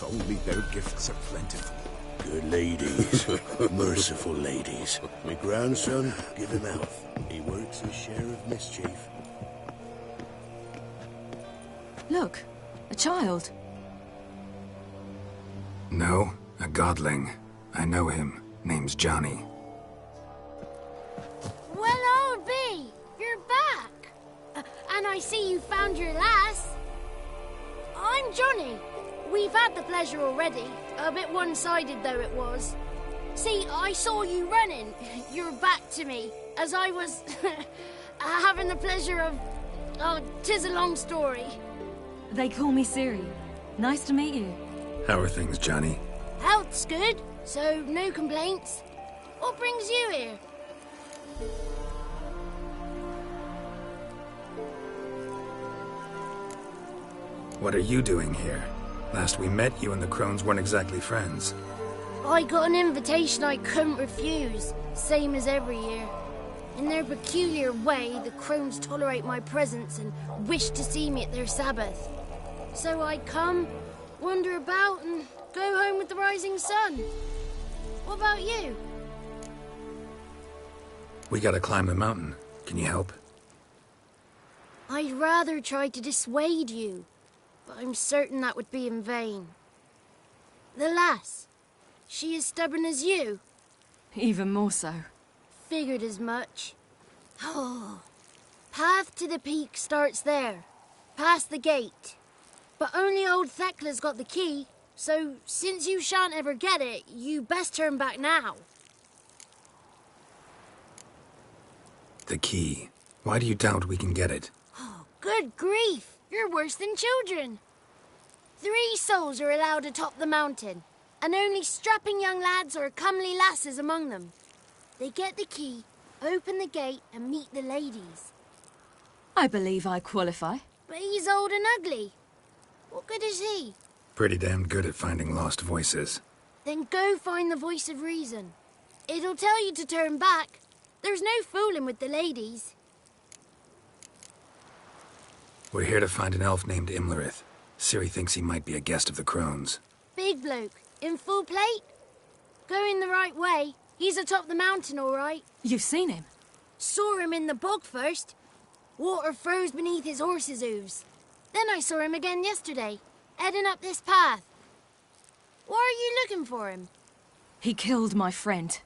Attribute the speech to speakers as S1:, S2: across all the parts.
S1: only their gifts are plentiful.
S2: Good ladies. Merciful ladies. My grandson, give him health. He works his share of mischief.
S3: Look, a child.
S4: No, a godling. I know him. Name's Johnny.
S5: Well, Aard Build, you're back. And I see you found your lass. I'm Johnny. We've had the pleasure already. A bit one-sided though it was. See, I saw you running. Your back to me. As I was having the pleasure of... Oh, 'tis a long story.
S3: They call me Siri. Nice to meet you.
S4: How are things, Johnny?
S5: Health's good, so no complaints. What brings you here?
S4: What are you doing here? Last we met, you and the crones weren't exactly friends.
S5: I got an invitation I couldn't refuse, same as every year. In their peculiar way, the crones tolerate my presence and wish to see me at their Sabbath. So I come, wander about, and go home with the rising sun. What about you?
S4: We gotta climb the mountain. Can you help?
S5: I'd rather try to dissuade you, but I'm certain that would be in vain. The lass, she as stubborn as you?
S3: Even more so.
S5: Figured as much. Oh, path to the peak starts there, past the gate. But only old Thekla's got the key, so since you shan't ever get it, you best turn back now.
S4: The key. Why do you doubt we can get it?
S5: Oh, good grief, you're worse than children. 3 souls are allowed atop the mountain, and only strapping young lads or comely lasses among them. They get the key, open the gate, and meet the ladies.
S3: I believe I qualify.
S5: But he's old and ugly. What good is he?
S4: Pretty damn good at finding lost voices.
S5: Then go find the voice of reason. It'll tell you to turn back. There's no fooling with the ladies.
S4: We're here to find an elf named Imlerith. Ciri thinks he might be a guest of the crones.
S5: Big bloke, in full plate. Going the right way. He's atop the mountain, all right.
S3: You've seen him?
S5: Saw him in the bog first. Water froze beneath his horse's hooves. Then I saw him again yesterday, heading up this path. Why are you looking for him?
S3: He killed my friend.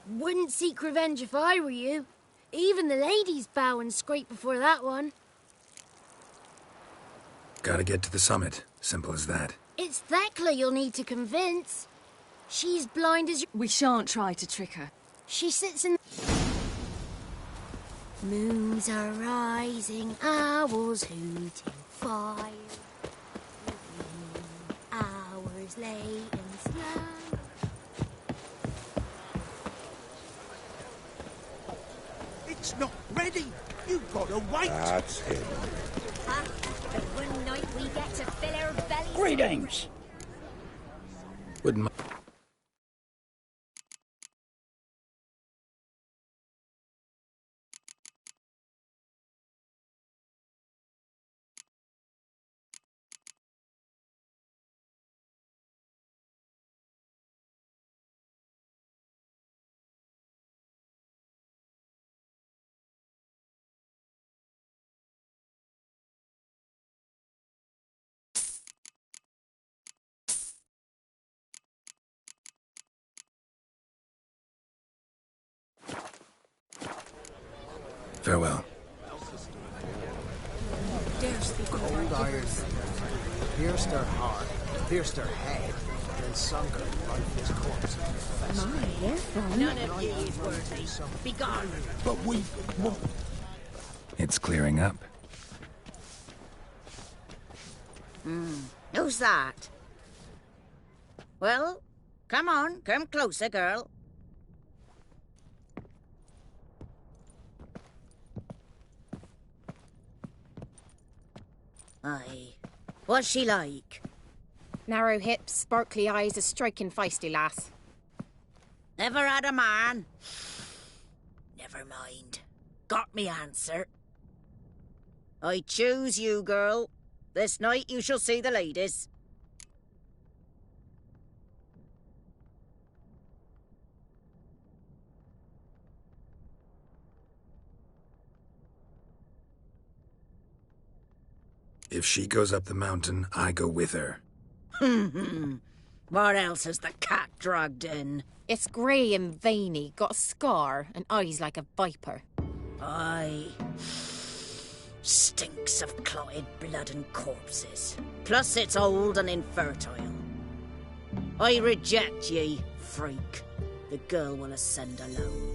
S5: Wouldn't seek revenge if I were you. Even the ladies bow and scrape before that one.
S4: Gotta get to the summit. Simple as that.
S5: It's Thekla you'll need to convince. She's blind as you...
S3: We shan't try to trick her.
S5: She sits in... Moons are rising, owls hooting fire. Hours late and slow.
S1: It's not ready. You've got to wait.
S2: That's him.
S6: Ah, the one night we get to fill our bellies.
S7: Greetings.
S4: Wouldn't mind. Farewell.
S8: Cold iron pierced her heart, pierced her head, then sunk her lifeless corpse into the vessel.
S6: None of you is worthy. Be gone.
S1: But we...
S4: It's clearing up.
S6: Who's that? Well, come on, come closer, girl. Aye. What's she like?
S9: Narrow hips, sparkly eyes, a striking feisty lass.
S6: Never had a man? Never mind. Got me answer. I choose you, girl.
S7: This night you shall see the ladies.
S4: If she goes up the mountain, I go with her.
S7: What else has the cat dragged in?
S9: It's grey and veiny, got a scar, and eyes like a viper.
S7: Aye. Stinks of clotted blood and corpses. Plus it's old and infertile. I reject ye, freak. The girl will ascend alone.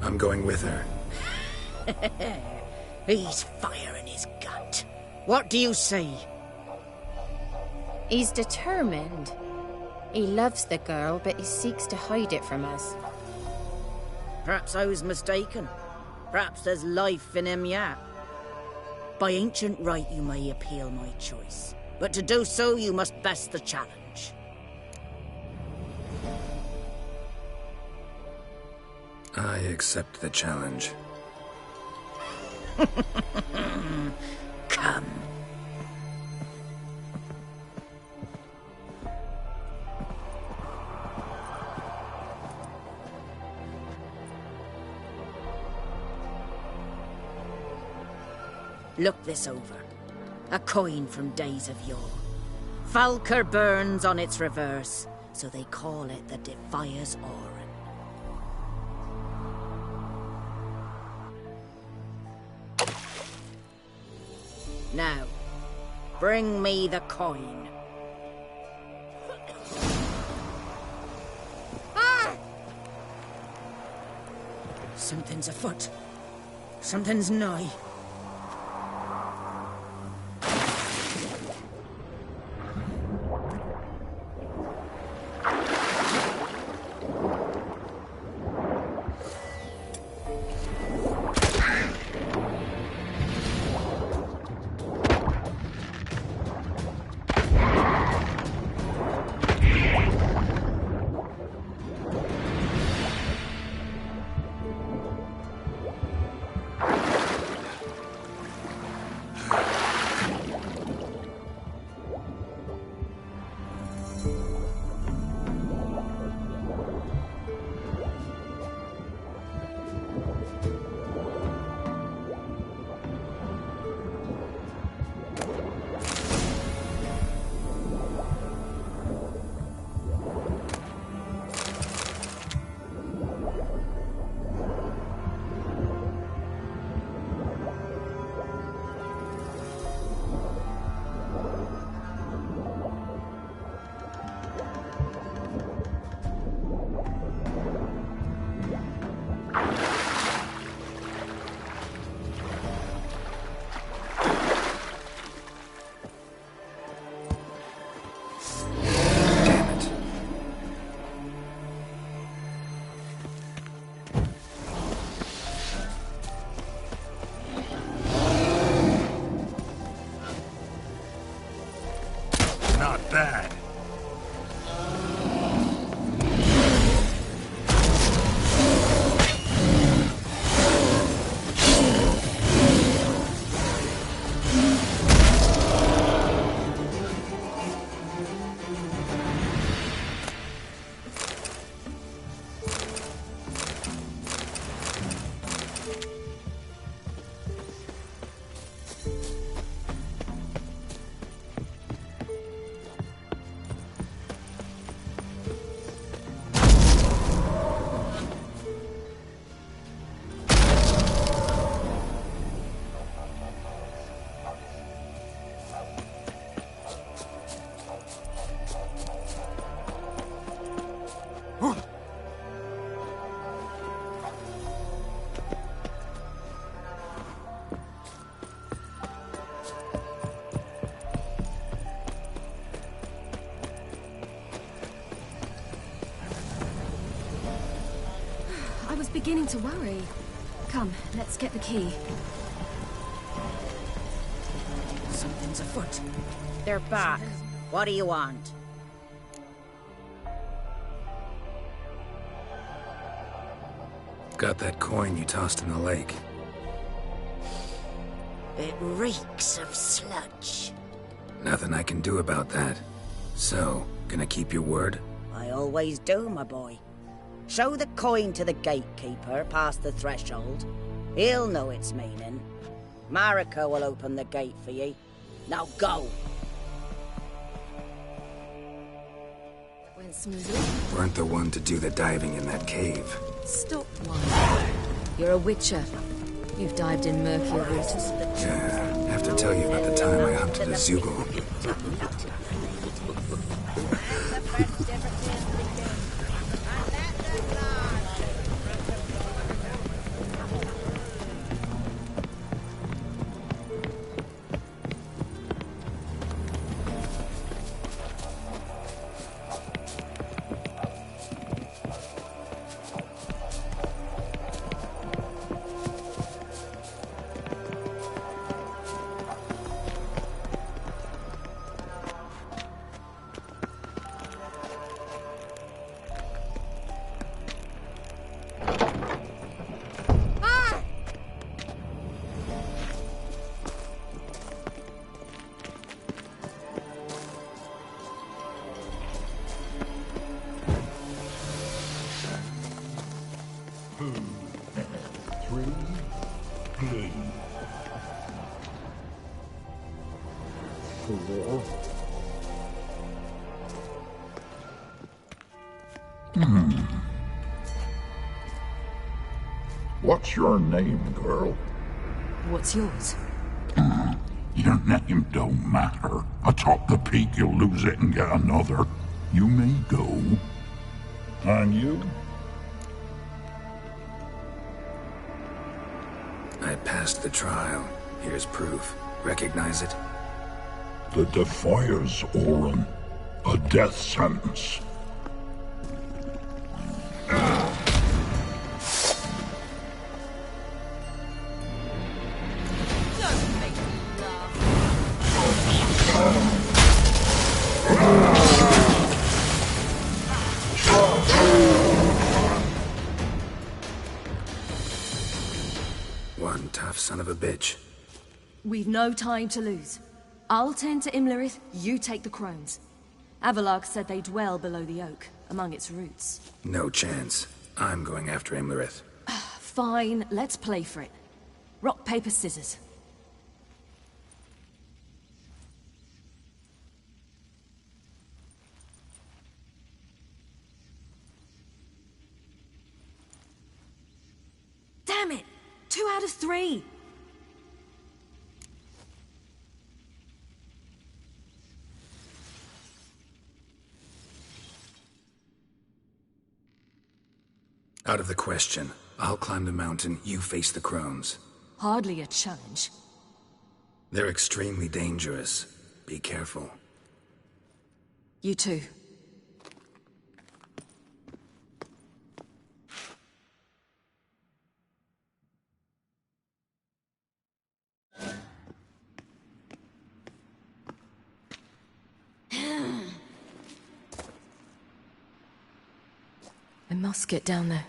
S4: I'm going with her.
S7: He's fire in his gut. What do you say?
S9: He's determined. He loves the girl, but he seeks to hide it from us.
S7: Perhaps I was mistaken. Perhaps there's life in him yet. By ancient right you may appeal my choice, but to do so you must best the challenge.
S4: I accept the challenge.
S7: Come. Look this over. A coin from days of yore. Falker burns on its reverse, so they call it the Defier's Aura. Now, bring me the coin. Something's afoot. Something's nigh.
S4: Not bad.
S3: I was beginning to worry. Come, let's get the key.
S7: Something's afoot.
S9: They're back.
S7: What do you want?
S4: got that coin you tossed in the lake.
S7: It reeks of sludge.
S4: Nothing I can do about that. So, gonna keep your word?
S7: I always do, my boy. Show the coin to the gatekeeper past the threshold. He'll know its meaning. Marika will open the gate for ye. Now go!
S3: Went smoothly.
S4: Weren't the one to do the diving in that cave.
S3: Stop whining. You're a witcher. You've dived in murkier waters.
S4: Yeah, have to tell you about the time I hunted a Zoogle.
S10: What's your name, girl?
S3: What's yours?
S10: Your name don't matter. Atop the peak, you'll lose it and get another. You may go. And you?
S4: I passed the trial. Here's proof. Recognize it?
S10: The Defier's Orin. A death sentence.
S4: One tough son of a bitch.
S3: We've no time to lose. I'll tend to Imlerith, you take the crones. Avalark said they dwell below the oak, among its roots.
S4: No chance. I'm going after Imlerith.
S3: Fine, let's play for it. Rock, paper, scissors. Damn it! 2 out of 3!
S4: Out of the question. I'll climb the mountain, you face the crones.
S3: Hardly a challenge.
S4: They're extremely dangerous. Be careful.
S3: You too. I must get down there.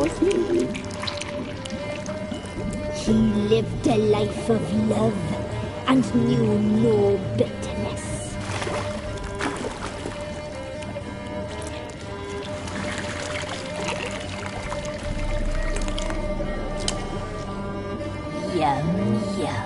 S11: was he? He lived a life of love and knew no bitterness. Yum, yum.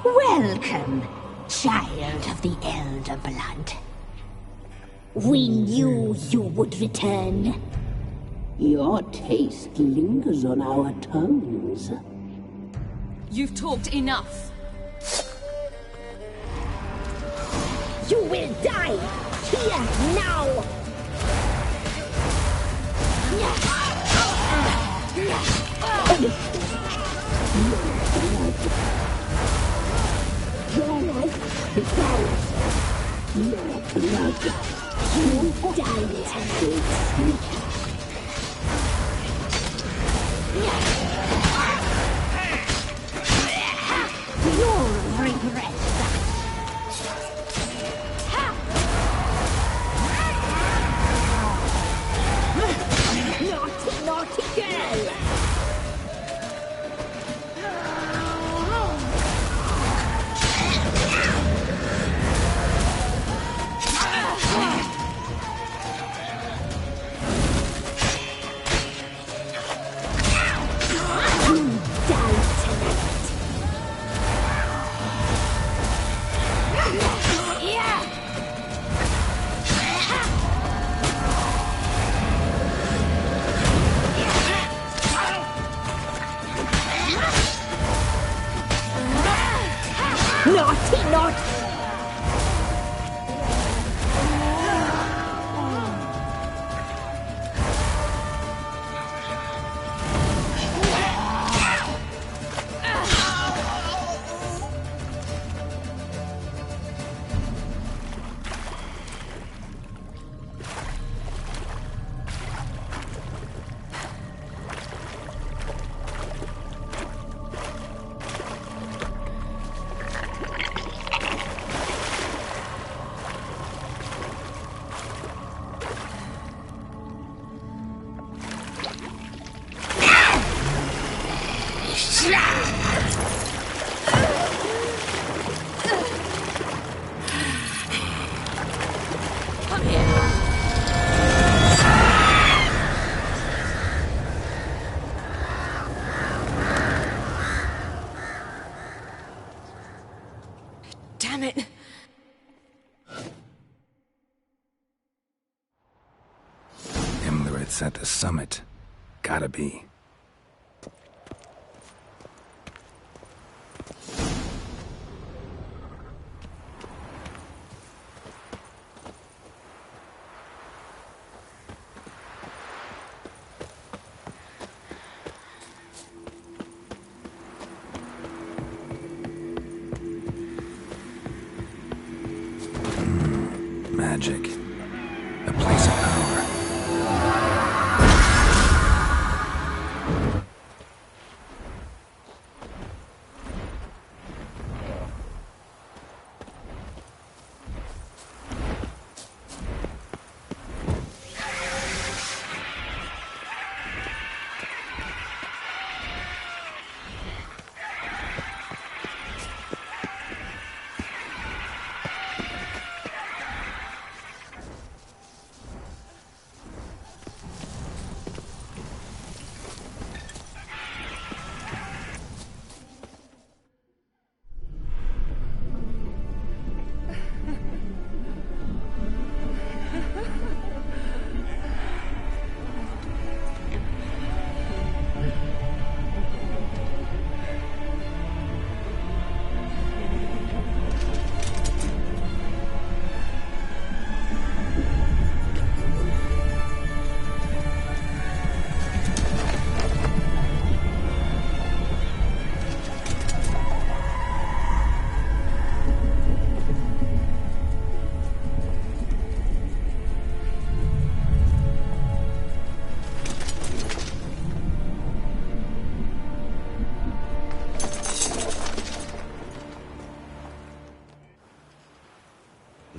S11: Welcome, child of the Elder Blood. We knew you would return.
S12: Your taste lingers on our tongues.
S3: You've talked enough.
S11: You will die here now. Your life is ours. Your blood. You die tonight. You'll regret that. Naughty, naughty girl! Naughty, naughty!
S3: Damn it!
S4: Imlerith's at the summit. Gotta be. Magic. A place of power.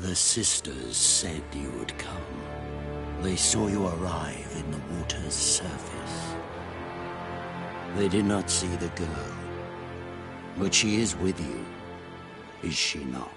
S2: The sisters said you would come. They saw you arrive in the water's surface. They did not see the girl. But she is with you, is she not?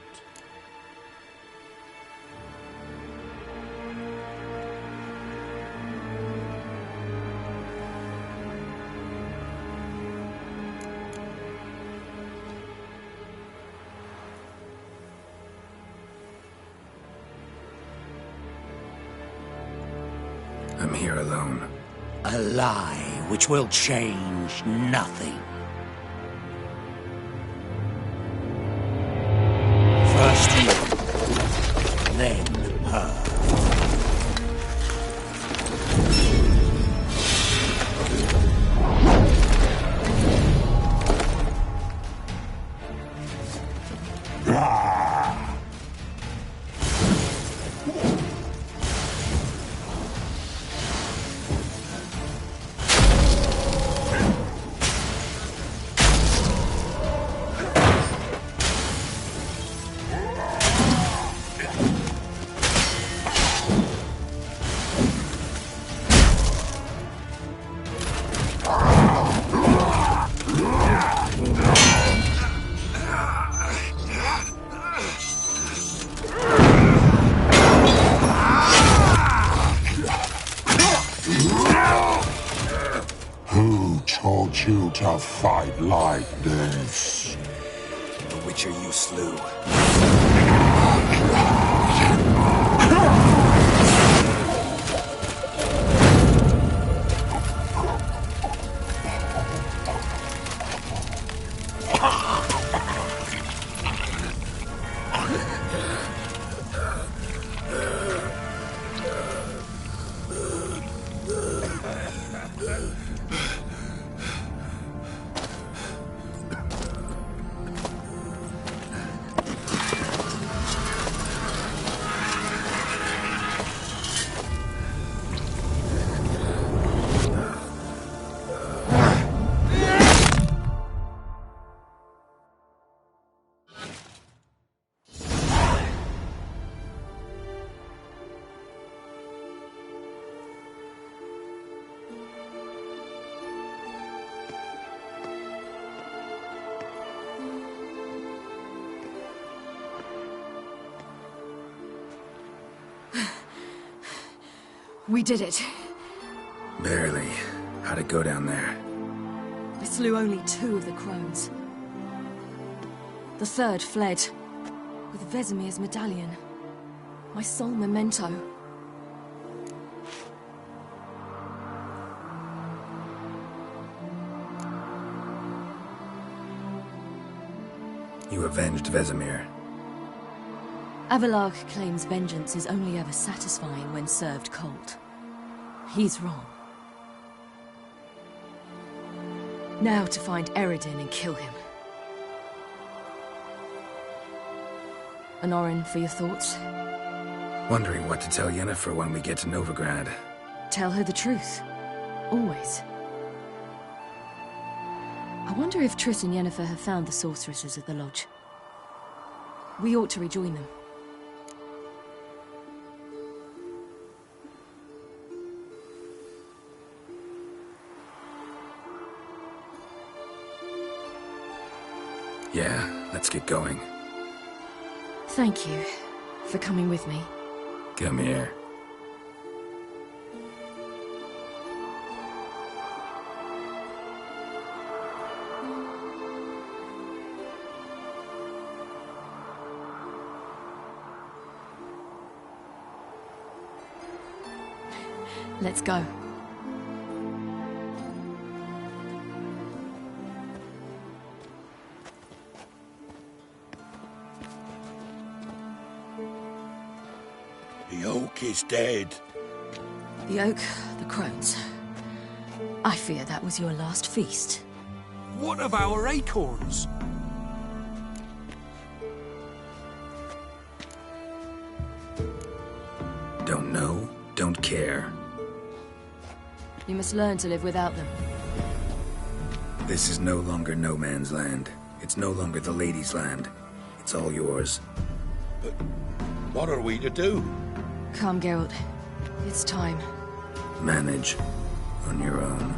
S4: I'm here alone.
S2: A lie which will change nothing. First you, then her.
S10: You to fight like this?
S4: The Witcher you slew.
S3: We did it.
S4: Barely. How'd it go down there?
S3: I slew only 2 of the crones. The third fled, with Vesemir's medallion. My sole memento.
S4: You avenged Vesemir.
S3: Avarlach claims vengeance is only ever satisfying when served cold. He's wrong. Now to find Eredin and kill him. Anorin, for your thoughts?
S4: Wondering what to tell Yennefer when we get to Novigrad.
S3: Tell her the truth. Always. I wonder if Triss and Yennefer have found the sorceresses at the lodge. We ought to rejoin them.
S4: Yeah, let's get going.
S3: Thank you for coming with me.
S4: Come here.
S3: Let's go.
S2: The oak is dead.
S3: The oak, the crones. I fear that was your last feast.
S1: What of our acorns?
S4: Don't know, don't care.
S3: You must learn to live without them.
S4: This is no longer no man's land. It's no longer the lady's land. It's all yours.
S13: What are we to do?
S3: Come, Geralt. It's time.
S4: Manage on your own.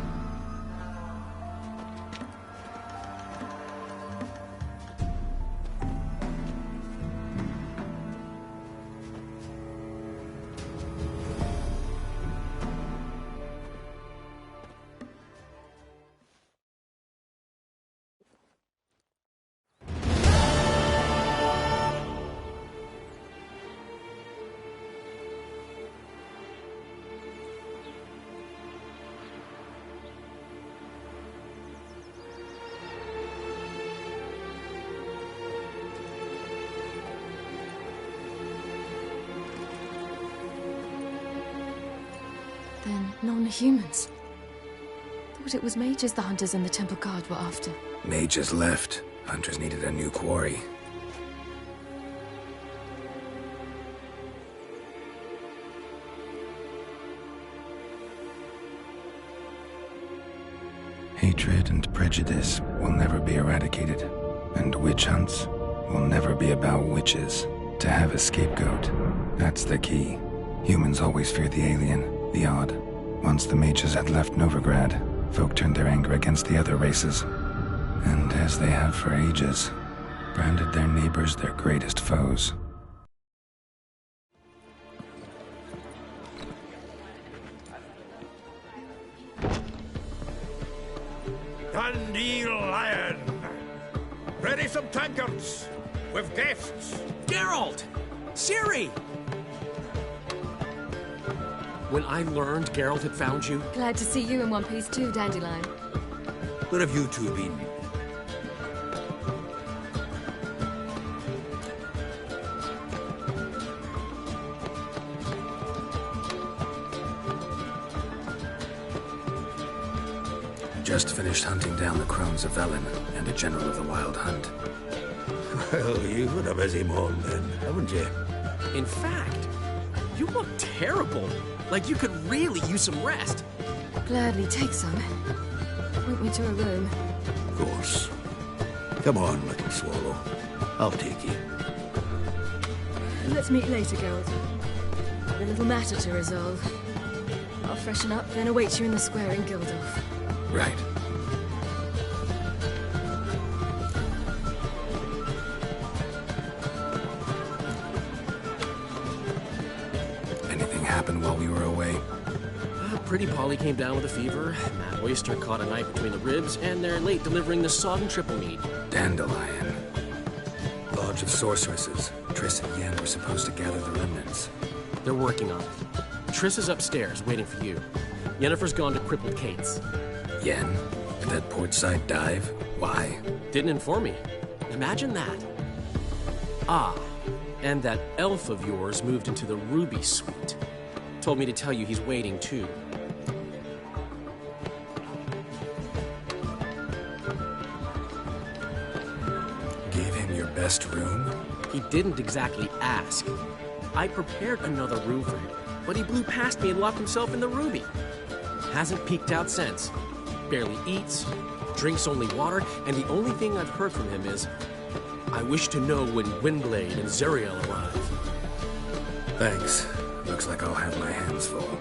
S3: Then non-humans. Thought it was mages the hunters and the temple guard were after.
S4: Mages left. Hunters needed a new quarry. Hatred and prejudice will never be eradicated, and witch hunts will never be about witches. To have a scapegoat, that's the key. Humans always fear the alien, the odd. Once the mages had left Novigrad, folk turned their anger against the other races. And as they have for ages, branded their neighbors their greatest foes.
S13: Dundee Lion! Ready some tankards! With guests!
S14: Geralt! Ciri! When I learned Geralt had found you...
S3: Glad to see you in one piece too, Dandelion.
S13: Where have you two been?
S4: Just finished hunting down the crones of Velen and a general of the Wild Hunt.
S13: Well, you've had a busy morning then, haven't you?
S14: In fact, you look terrible. Like you could really use some rest.
S3: Gladly take some. Point me to a room.
S13: Of course. Come on, little swallow. I'll take you.
S3: Let's meet later, Geralt. I've a little matter to resolve. I'll freshen up, then await you in the square in Gildorf.
S4: Right. Anything happened while we were away?
S14: Pretty Polly came down with a fever, Mad Oyster caught a knife between the ribs, and they're late delivering the sodden triple mead.
S4: Dandelion. Lodge of Sorceresses. Triss and Yen were supposed to gather the remnants.
S14: They're working on it. Triss is upstairs, waiting for you. Yennefer's gone to crippled Kate's.
S4: Yen? At that portside dive? Why?
S14: Didn't inform me. Imagine that. Ah, and that elf of yours moved into the Ruby Suite. Told me to tell you he's waiting too.
S4: Gave him your best room?
S14: He didn't exactly ask. I prepared another room for him, but he blew past me and locked himself in the Ruby. Hasn't peeked out since. Barely eats, drinks only water, and the only thing I've heard from him is, I wish to know when Windblade and Zuriel arrive.
S4: Thanks. Looks like I'll have my hands full.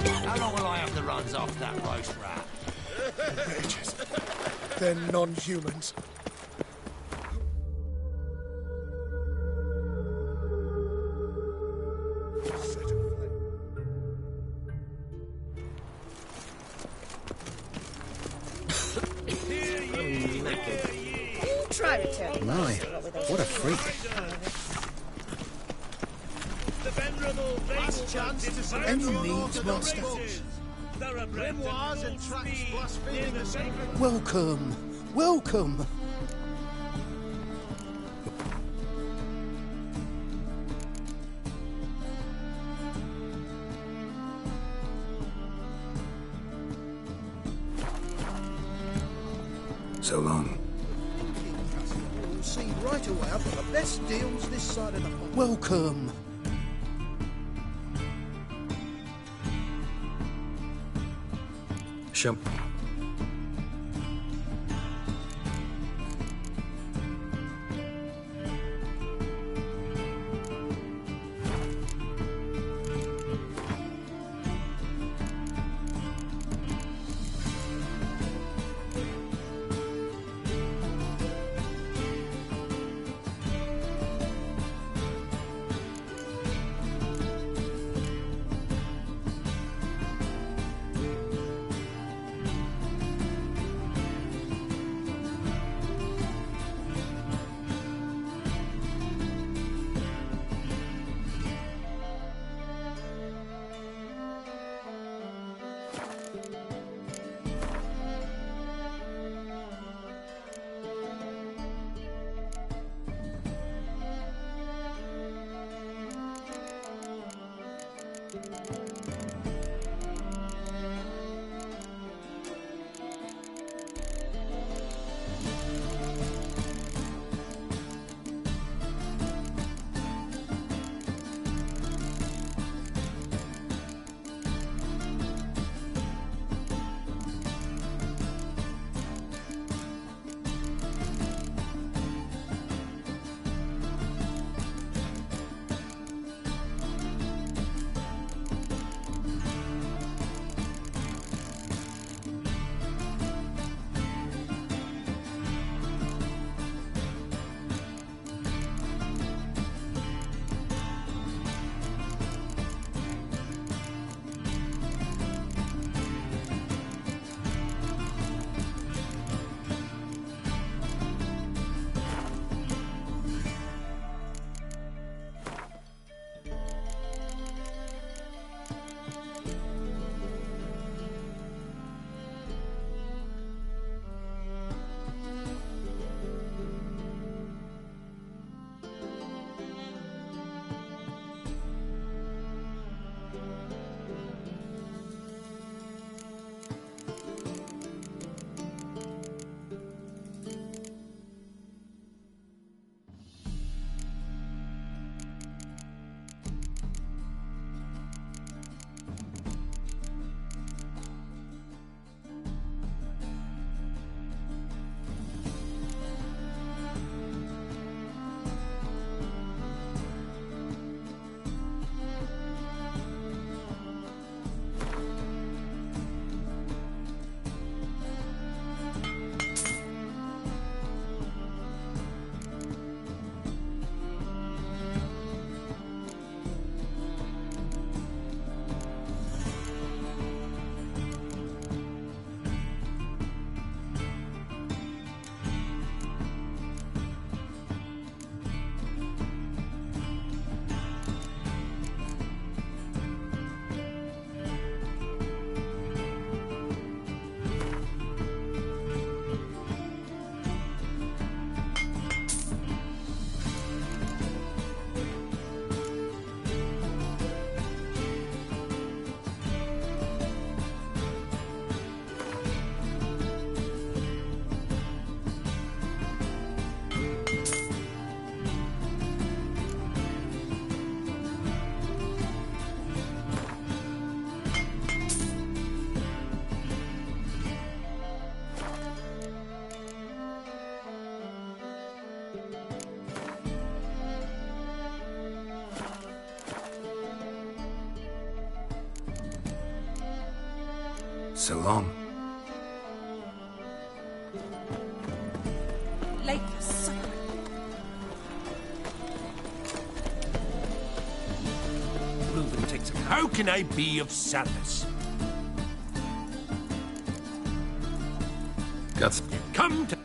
S15: How long will I have the runs off that roast rat?
S1: Bitches. They're non-humans.
S7: Try returning.
S13: My, what a freak.
S1: Any needs, Master? Welcome. Welcome.
S4: So long.
S1: You'll see right away I've got the best deals this side of the pond. Welcome.
S14: Show.
S4: So long.
S3: Lake sacred.
S15: Wolven takes a... How can I be of service?
S4: Guts.
S15: Come to...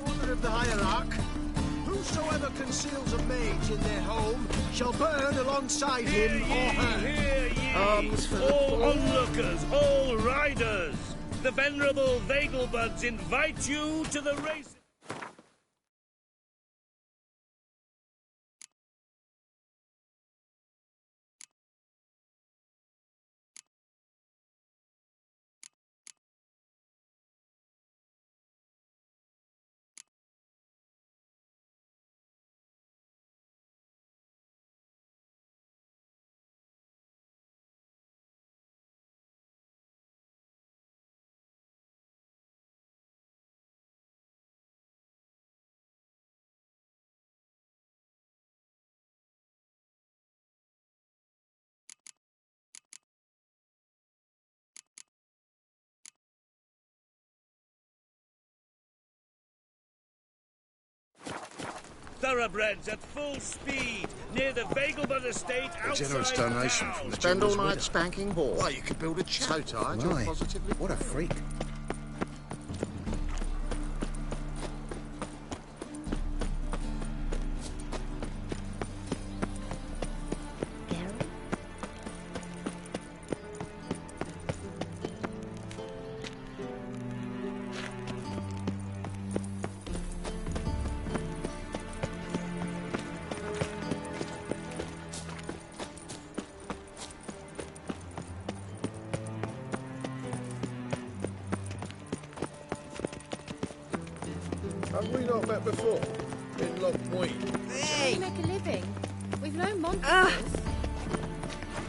S1: Order of the Hierarch. Whosoever conceals a mage in their home shall burn alongside him or her.
S16: Arms for all onlookers, all riders. The venerable Vagelbuds invite you to the race. Thoroughbreds at full speed near the Vagelbud estate outside
S8: generous donation
S16: town.
S8: from the
S17: Spend all
S8: general's
S17: night
S8: widow.
S17: spanking balls.
S8: Why, you could build a chap.
S17: So tired, you're
S8: Why?
S17: positively...
S8: What a freak.
S1: Have we not met before? In Lockwood.
S9: How do you make a living? We've no monsters.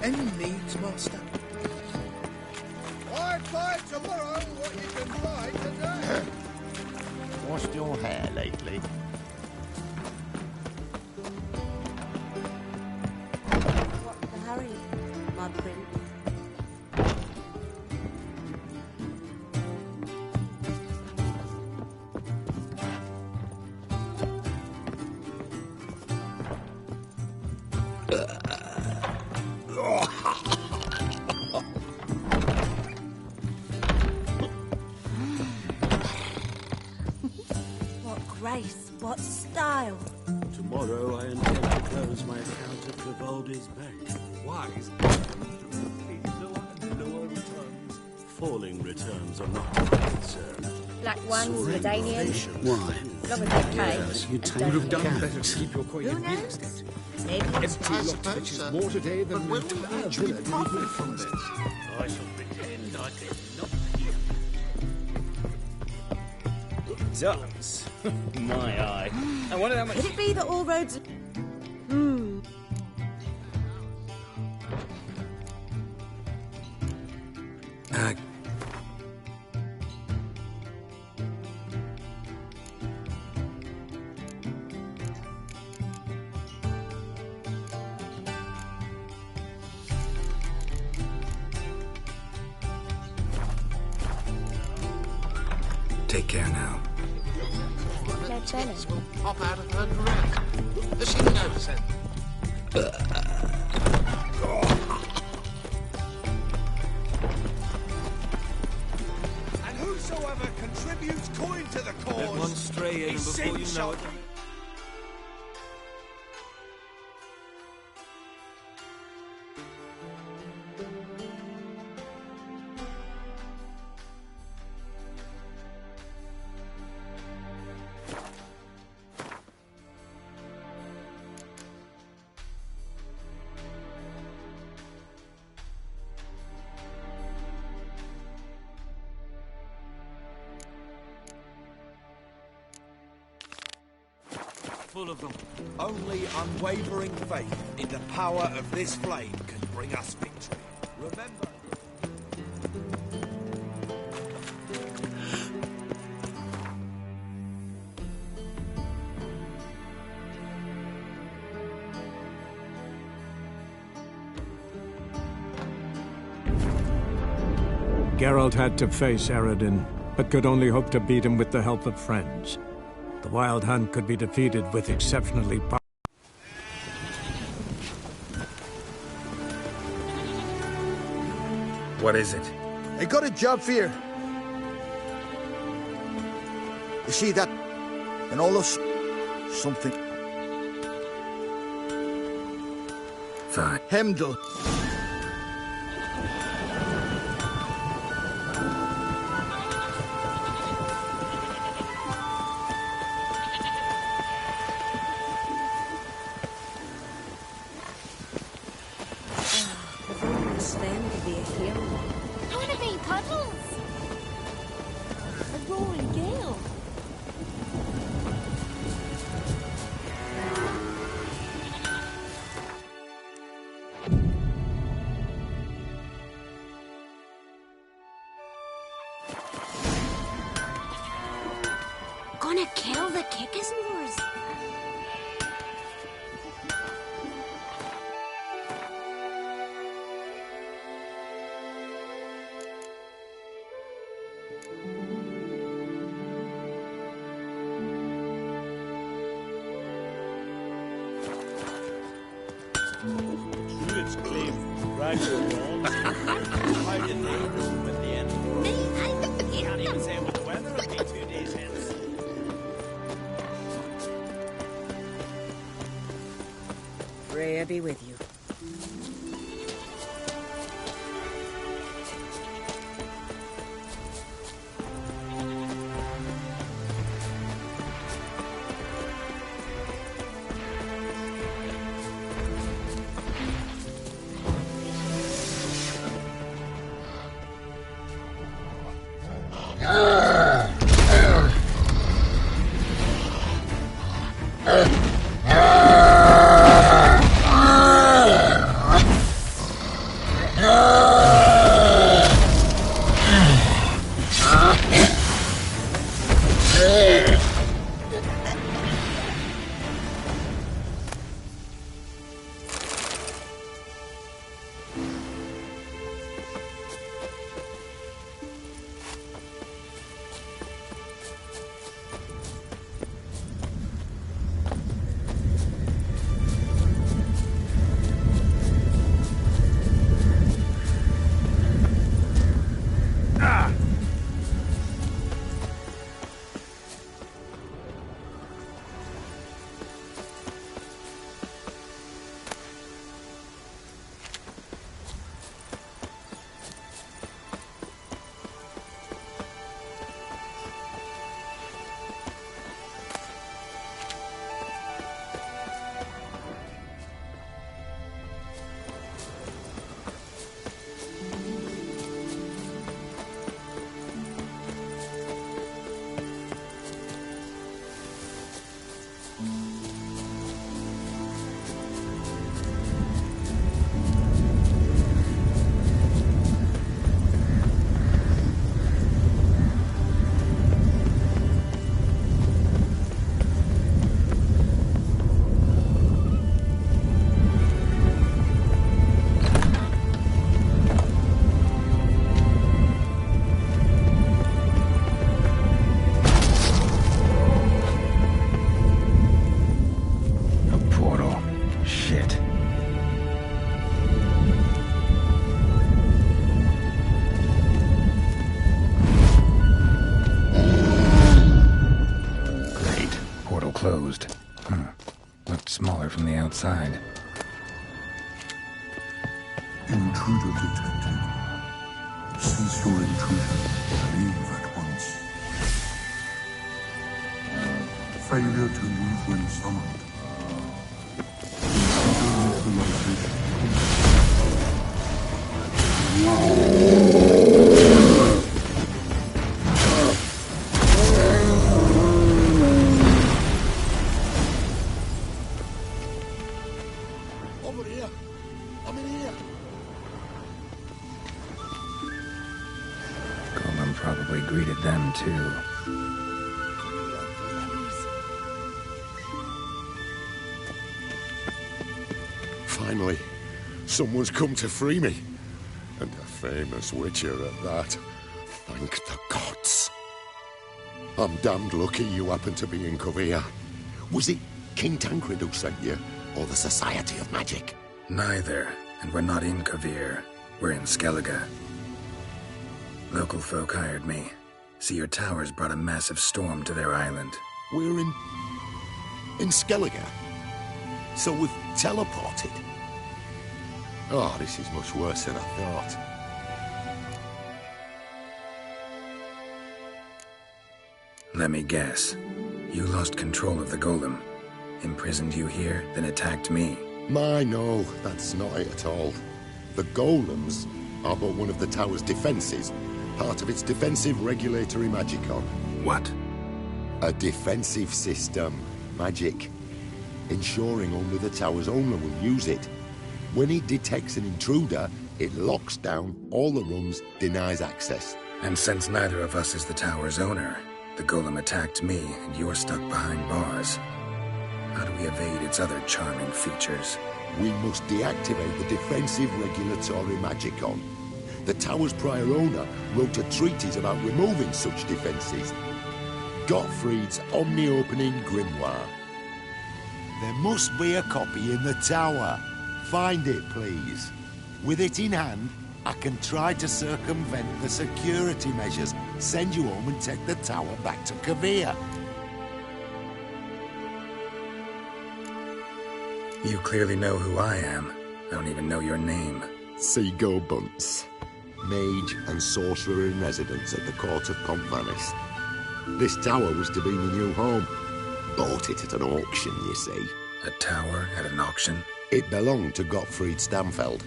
S1: Any needs, Master? I'd fight tomorrow what you can fight today.
S17: Washed your hair lately?
S18: What's the hurry, my prince? What grace, what style.
S19: Tomorrow I intend to close my account at Vivaldi's bank. Wise. Lower returns. Falling returns are not my concern.
S9: Black ones,
S19: Soaring
S9: Medanian.
S19: innovation.
S13: Why?
S9: Long as they pay.
S13: Yes, you
S9: and
S13: would
S9: don't
S13: have done
S9: get
S13: better to keep your coin in real estate.
S18: Maybe it's
S17: I suppose so.
S13: More today than
S17: But will we actually profit from this?
S16: I shall pretend I did not
S14: Ducks. My eye. I wonder how much...
S18: Could it be that all roads...
S4: Take care now.
S9: They're jelly.
S17: Will pop out of her dress. Has she noticed it?
S1: And whosoever contributes coin to the cause...
S16: Let one stray in
S1: is
S16: before you know
S1: shall
S16: it. Full of them.
S1: Only unwavering faith in the power of this flame can bring us victory. Remember...
S20: Geralt had to face Aradin, but could only hope to beat him with the help of friends. The Wild Hunt could be defeated with exceptionally powerful...
S21: What is it?
S1: I got a job for you. You see that? And all those... something...
S21: Fine.
S1: Hemdall.
S5: I want to be puddles. A roaring gale. Gonna kill the Kickasmores.
S16: Druids claim right or wrong. How did they know when the end of the world? Can't even say what the weather will be 2 days hence.
S7: Freya be with you.
S4: Closed. Looked smaller from the outside.
S10: Intruder detected. Cease your intrusion. Leave at once. Failure to leave when summoned.
S1: Over here. I'm in here.
S4: Golem probably greeted them too.
S22: Finally, someone's come to free me.
S6: And a famous witcher at that. Thank the gods. I'm damned lucky you happened to be in Kovir. Was it King Tancred who sent you, or the Society of Magic?
S4: Neither, and we're not in Kovir. We're in Skellige. Local folk hired me. See, your towers brought a massive storm to their island.
S6: We're in Skellige? So we've teleported? Oh, this is much worse than I thought.
S4: Let me guess. You lost control of the golem. Imprisoned you here, then attacked me.
S6: No, that's not it at all. The golems are but one of the tower's defenses, part of its defensive regulatory magicon.
S4: What?
S6: A defensive system. Magic. Ensuring only the tower's owner will use it. When it detects an intruder, it locks down all the rooms, denies access.
S4: And since neither of us is the tower's owner, the golem attacked me, and you're stuck behind bars. How do we evade its other charming features?
S6: We must deactivate the defensive regulatory magicon. The tower's prior owner wrote a treatise about removing such defenses. Gottfried's omni-opening grimoire. There must be a copy in the tower. Find it, please. With it in hand, I can try to circumvent the security measures, send you home and take the tower back to Kovir.
S4: You clearly know who I am. I don't even know your name.
S6: Seago Bunce. Mage and sorcerer in residence at the court of Pontvanis. This tower was to be my new home. Bought it at an auction, you see.
S4: A tower at an auction?
S6: It belonged to Gottfried Stamfeld,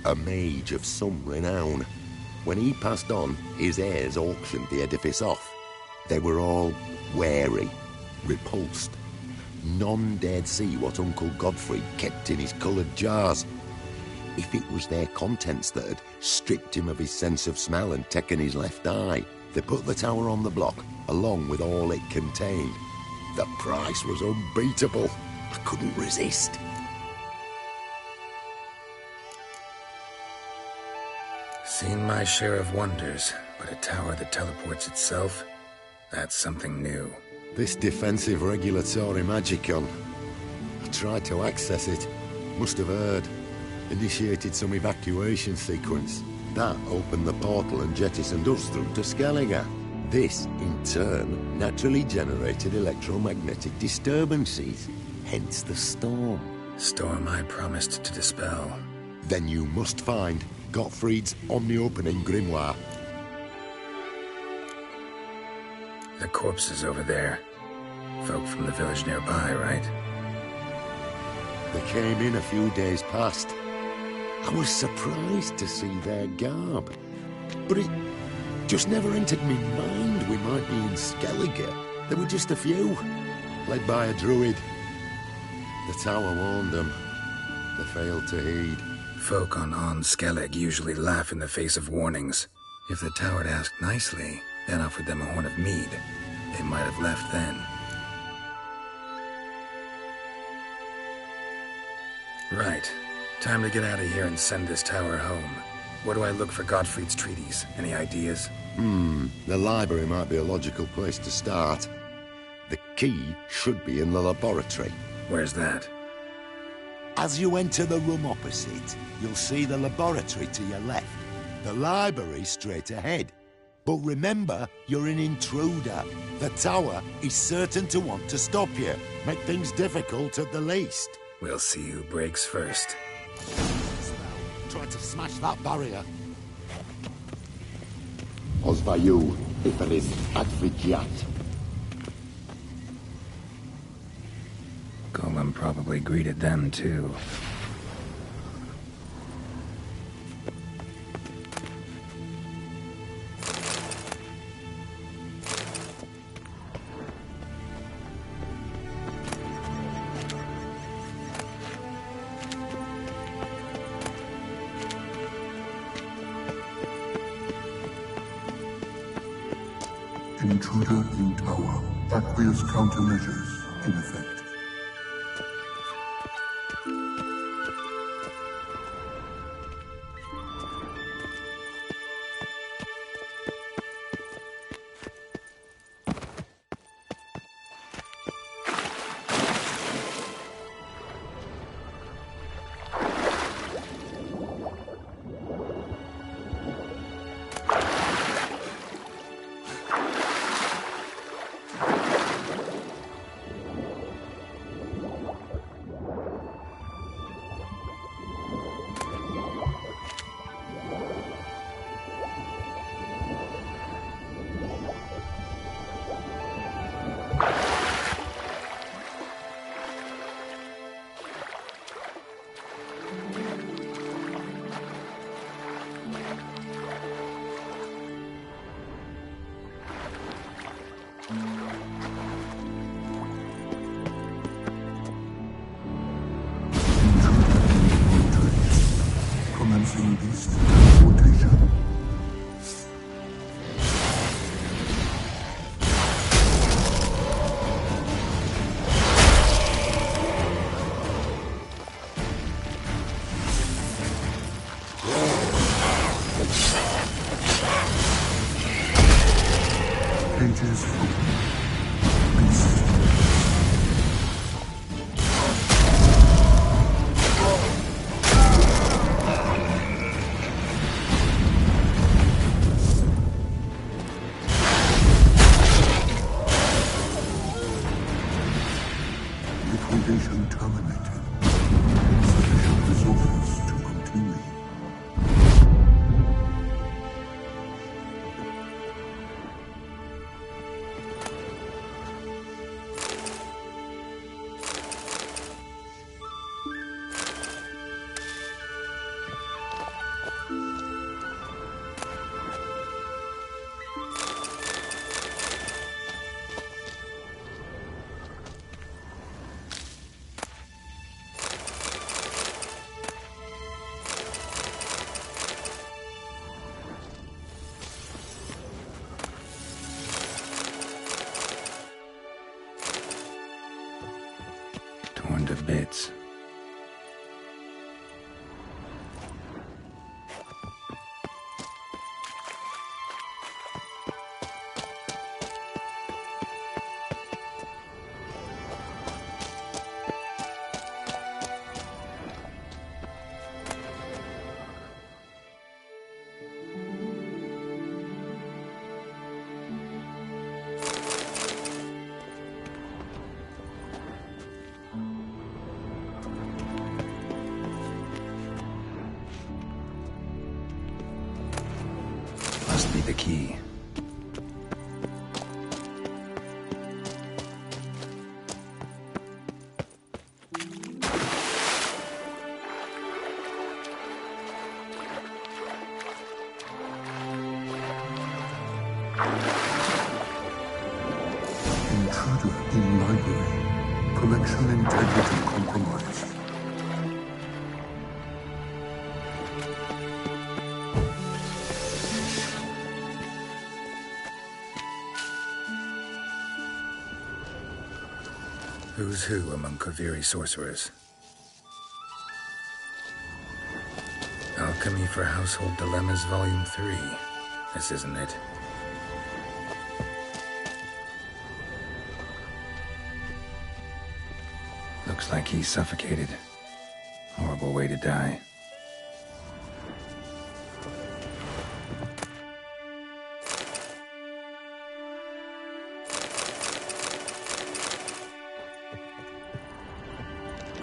S6: a mage of some renown. When he passed on, his heirs auctioned the edifice off. They were all wary, repulsed. None dared see what Uncle Godfrey kept in his coloured jars. If it was their contents that had stripped him of his sense of smell and taken his left eye, they put the tower on the block, along with all it contained. The price was unbeatable. I couldn't resist.
S4: Seen my share of wonders, but a tower that teleports itself? That's something new.
S6: This defensive regulatory magicon. I tried to access it. Must have heard. Initiated some evacuation sequence. That opened the portal and jettisoned us through to Skellige. This, in turn, naturally generated electromagnetic disturbances. Hence the storm.
S4: Storm I promised to dispel.
S6: Then you must find Gottfried's omni-opening grimoire.
S4: The corpses over there. Folk from the village nearby, right?
S6: They came in a few days past. I was surprised to see their garb. But it just never entered my mind we might be in Skellige. There were just a few, led by a druid. The tower warned them. They failed to heed.
S4: Folk on Skellig usually laugh in the face of warnings. If the tower had asked nicely, then offered them a horn of mead, they might have left then. Right. Time to get out of here and send this tower home. Where do I look for Gottfried's treatise? Any ideas?
S6: The library might be a logical place to start. The key should be in the laboratory.
S4: Where's that?
S6: As you enter the room opposite, you'll see the laboratory to your left. The library straight ahead. But remember, you're an intruder. The tower is certain to want to stop you. Make things difficult at the least.
S4: We'll see who breaks first.
S6: Try to smash that barrier. Ozvayu, Iferis, Advigiat.
S4: Golem probably greeted them too.
S10: Intruder in tower. Aqueous countermeasures in effect. Communication terminated. Insufficient resources to continue.
S4: Torn to bits. Must be the key.
S10: Intruder in library. Collection integrity compromised.
S4: Who's who among Kaviri sorcerers? Alchemy for Household Dilemmas, Volume 3. This isn't it. Looks like he's suffocated. Horrible way to die.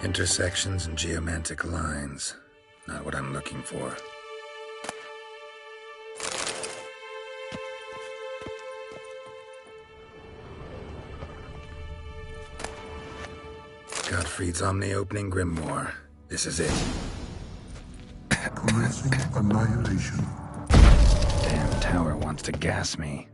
S4: Intersections and geomantic lines. Not what I'm looking for. Gottfried's Omni-opening grimoire. This is it.
S10: Commencing annihilation.
S4: Damn tower wants to gas me.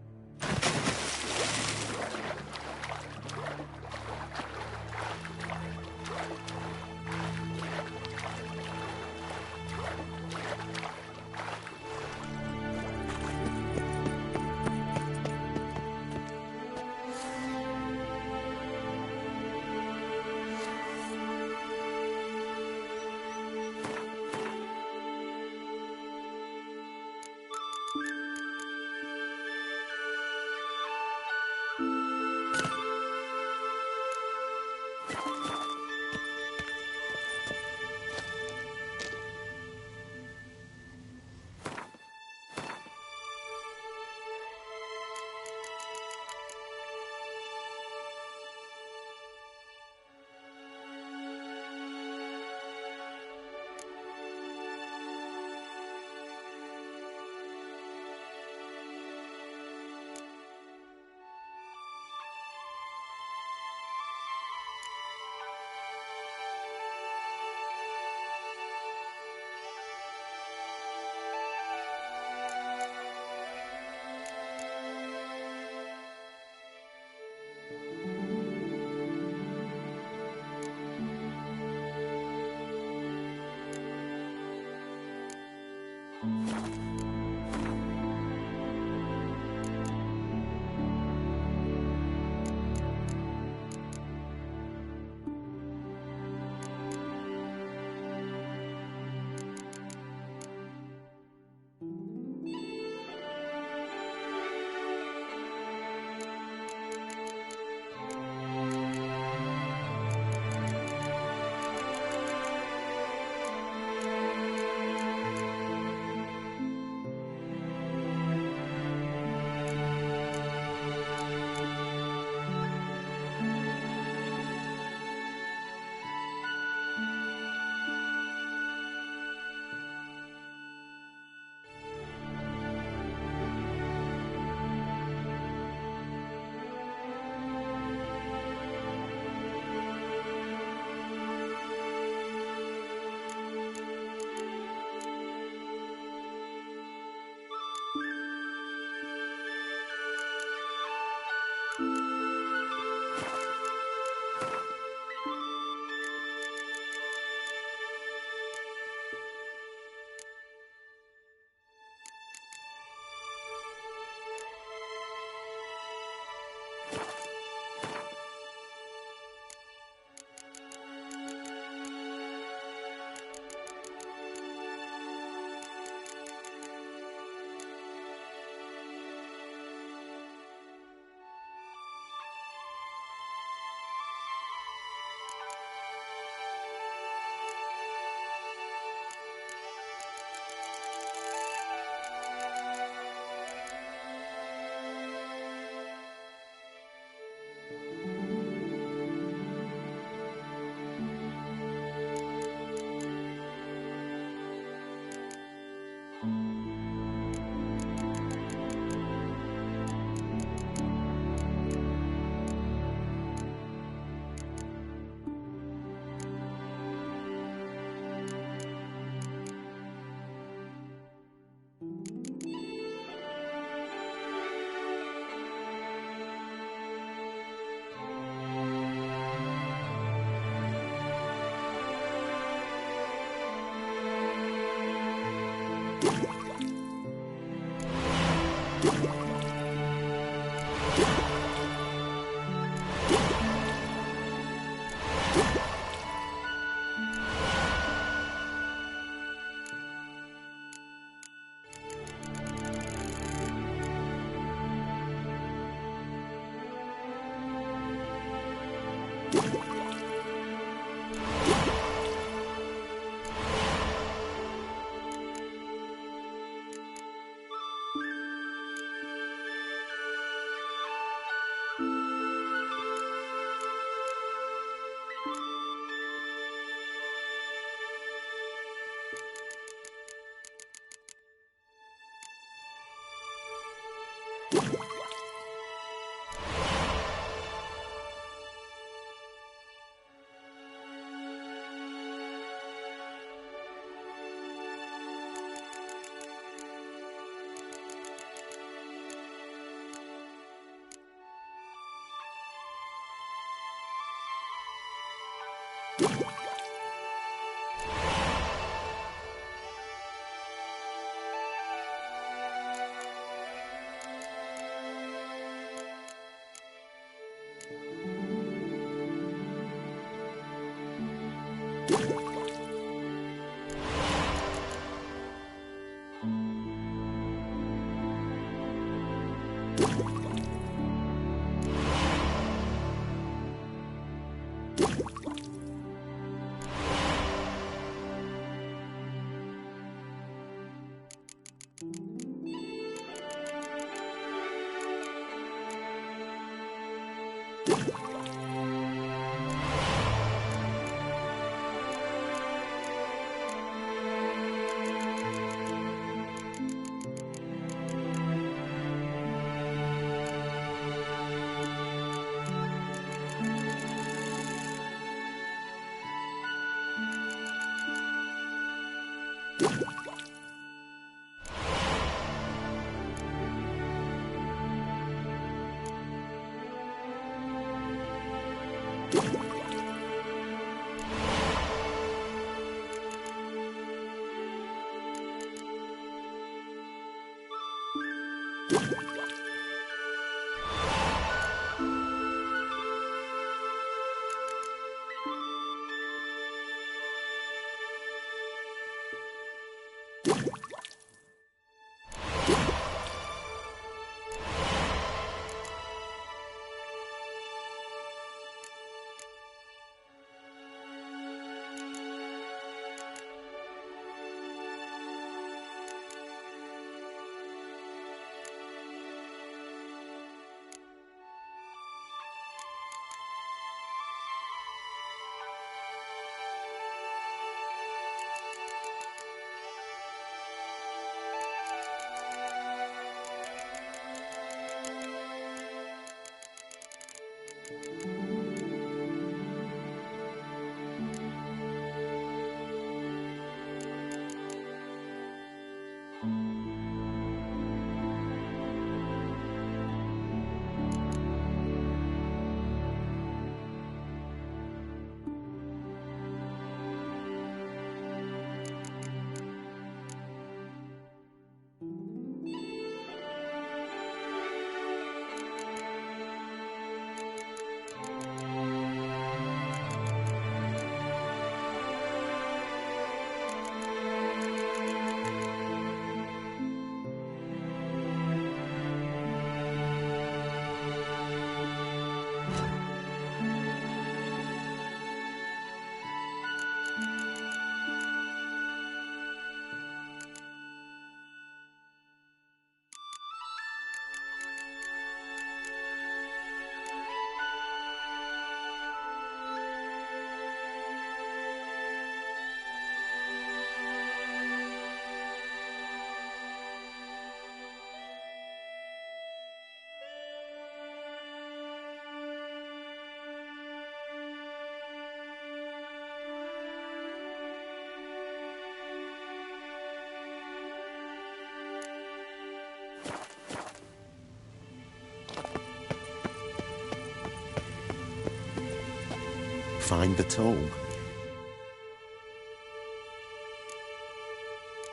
S6: Find the tome.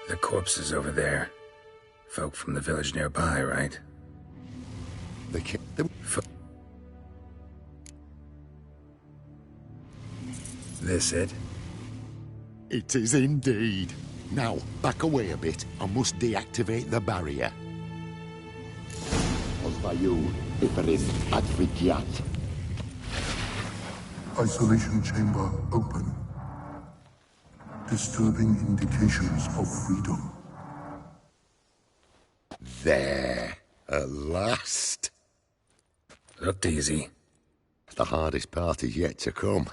S4: The corpses over there. Folk from the village nearby, right? This it?
S6: It is indeed. Now, back away a bit. I must deactivate the barrier. Osvayu, Iferis, Advigiat.
S10: Isolation chamber open. Disturbing indications of freedom.
S6: There. At last.
S4: Looked easy.
S6: The hardest part is yet to come.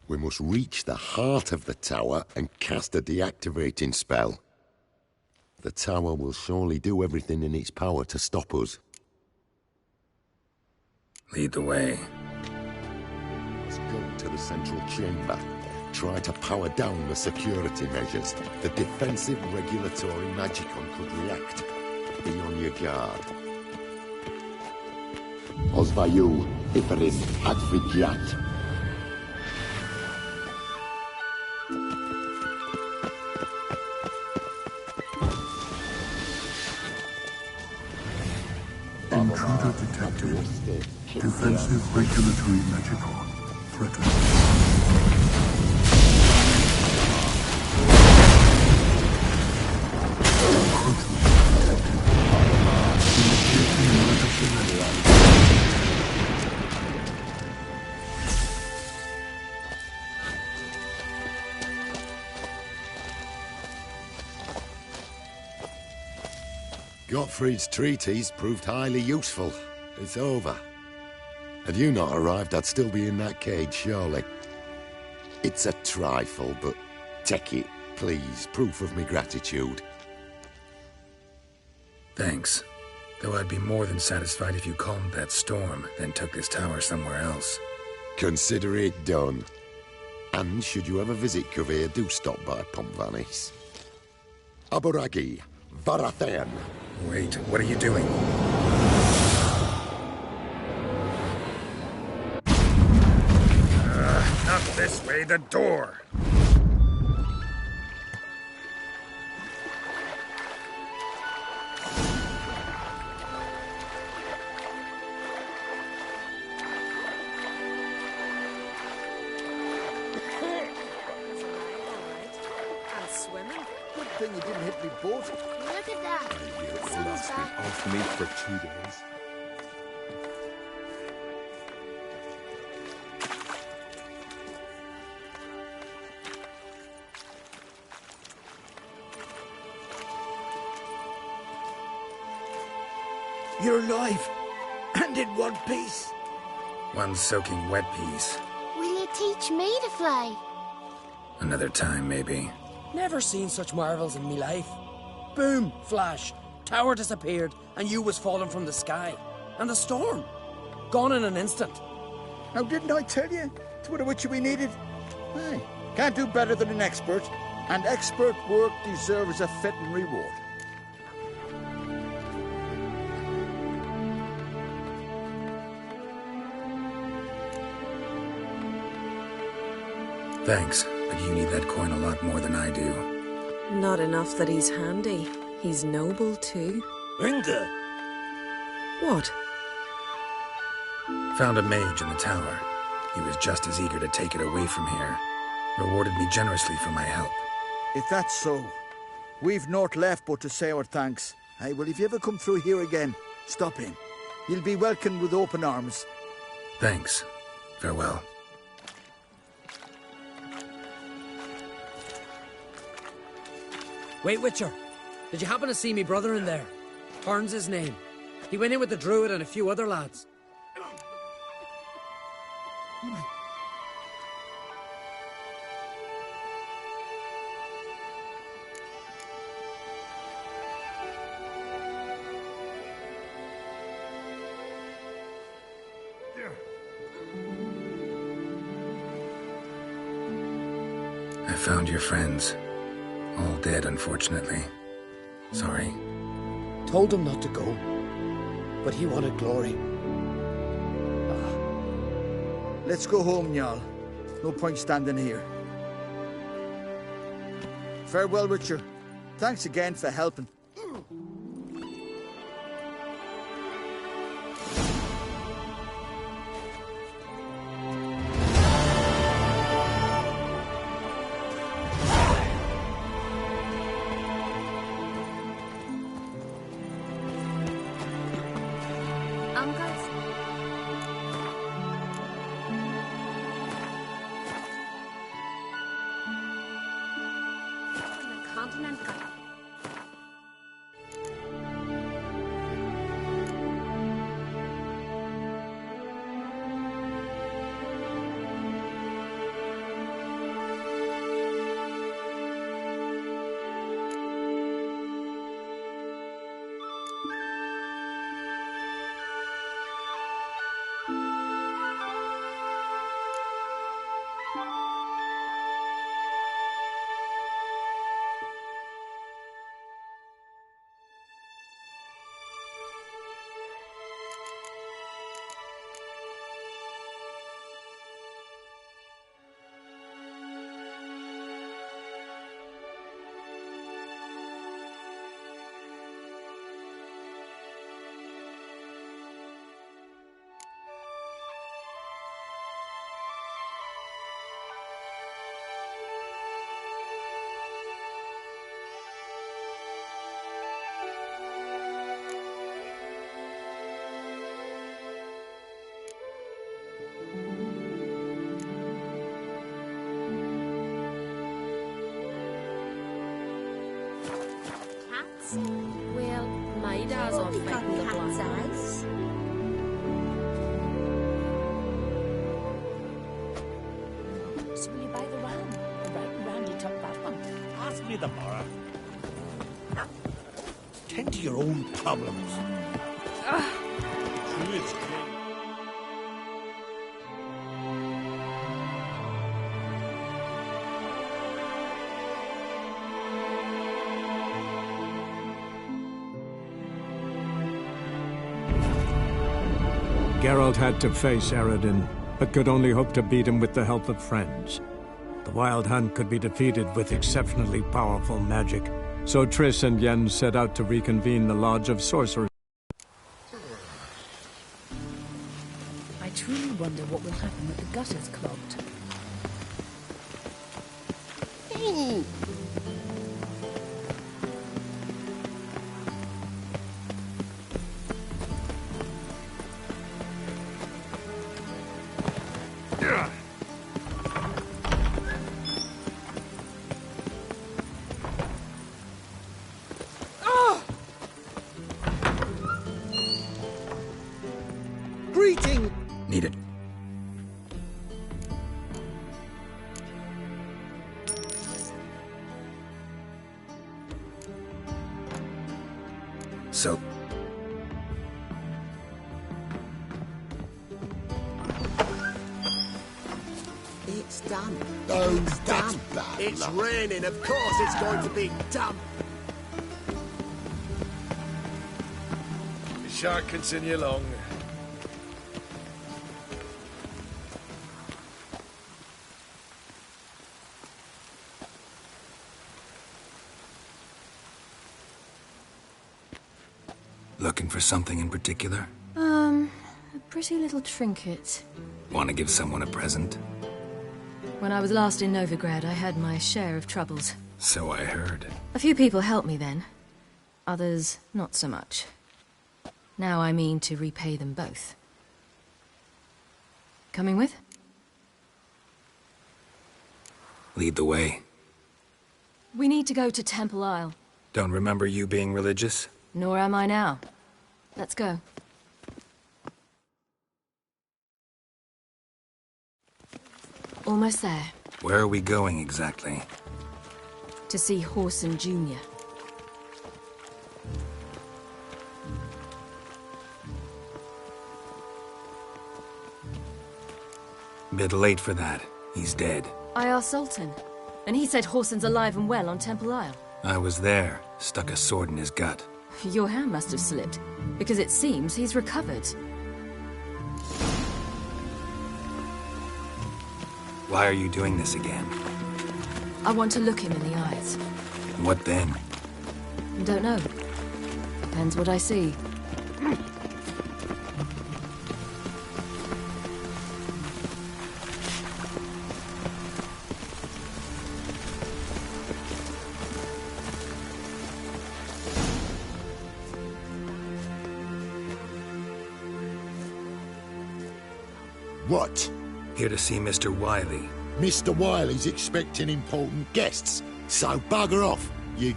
S6: We must reach the heart of the tower and cast a deactivating spell. The tower will surely do everything in its power to stop us.
S4: Lead the way.
S6: Let's go to the central chamber. Try to power down the security measures. The defensive regulatory magicon could react. Be on your guard. Osvayu, Iferis, Advigiat.
S10: Intruder detected. Defensive regulatory magicon threatened.
S6: Gottfried's treatise proved highly useful. It's over. Had you not arrived, I'd still be in that cage, surely. It's a trifle, but take it, please. Proof of me gratitude.
S4: Thanks. Though I'd be more than satisfied if you calmed that storm, then took this tower somewhere else.
S6: Consider it done. And should you ever visit Kuvir, do stop by Pompvanis. Aboragi, Varathan.
S4: Wait, what are you doing? Not this way, the door!
S17: Good thing you didn't hit me boat.
S5: Look at that.
S17: The sun's back.
S12: Off me for 2 days.
S17: You're alive. And in one piece.
S4: One soaking wet piece.
S5: Will you teach me to fly?
S4: Another time, maybe.
S14: Never seen such marvels in me life. Boom, flash, tower disappeared, and you was falling from the sky. And the storm, gone in an instant.
S17: Now, didn't I tell you? It's what a witcher we needed. Hey, can't do better than an expert. And expert work deserves a fitting reward.
S4: Thanks, but you need that coin a lot more than I do.
S22: Not enough that he's handy. He's noble, too.
S17: Inga!
S22: What?
S4: Found a mage in the tower. He was just as eager to take it away from here. Rewarded me generously for my help.
S17: If that's so, we've naught left but to say our thanks. Hey, well, if you ever come through here again, stop in. You'll be welcomed with open arms.
S4: Thanks. Farewell.
S14: Wait, Witcher. Did you happen to see me brother in there? Horn's his name. He went in with the druid and a few other lads.
S4: I found your friends. All dead, unfortunately. Sorry.
S14: Told him not to go, but he wanted glory.
S17: Let's go home, Jarl. No point standing here. Farewell, Witcher. Thanks again for helping.
S18: Continental.
S9: Well, my dad's off fighting the black eyes.
S11: So will you buy the ram? Right, Randy took that one.
S15: Ask me the morrow. Tend to your own problems. True, it's clean.
S20: Geralt had to face Aradin, but could only hope to beat him with the help of friends. The Wild Hunt could be defeated with exceptionally powerful magic, so Triss and Yen set out to reconvene the Lodge of Sorcerers.
S11: I truly wonder what will happen with the gutters clogged.
S1: Greeting!
S4: Need it. So...
S7: It's done.
S1: Oh,
S7: It's
S1: that's
S7: done.
S1: bad. It's raining, of course it's going to be damp.
S12: We shan't continue long.
S4: Looking for something in particular?
S3: A pretty little trinket.
S4: Want to give someone a present?
S3: When I was last in Novigrad, I had my share of troubles.
S4: So I heard.
S3: A few people helped me then. Others, not so much. Now I mean to repay them both. Coming with?
S4: Lead the way.
S3: We need to go to Temple Isle.
S4: Don't remember you being religious?
S3: Nor am I now. Let's go. Almost there.
S4: Where are we going exactly?
S3: To see Horson Jr.
S4: Bit late for that. He's dead.
S3: I asked Sultan, and he said Horson's alive and well on Temple Isle.
S4: I was there. Stuck a sword in his gut.
S3: Your hand must have slipped, because it seems he's recovered.
S4: Why are you doing this again?
S3: I want to look him in the eyes.
S4: What then?
S3: Don't know. Depends what I see.
S1: What?
S4: Here to see Mr. Wiley.
S1: Mr. Wiley's expecting important guests, so bugger off.
S6: You...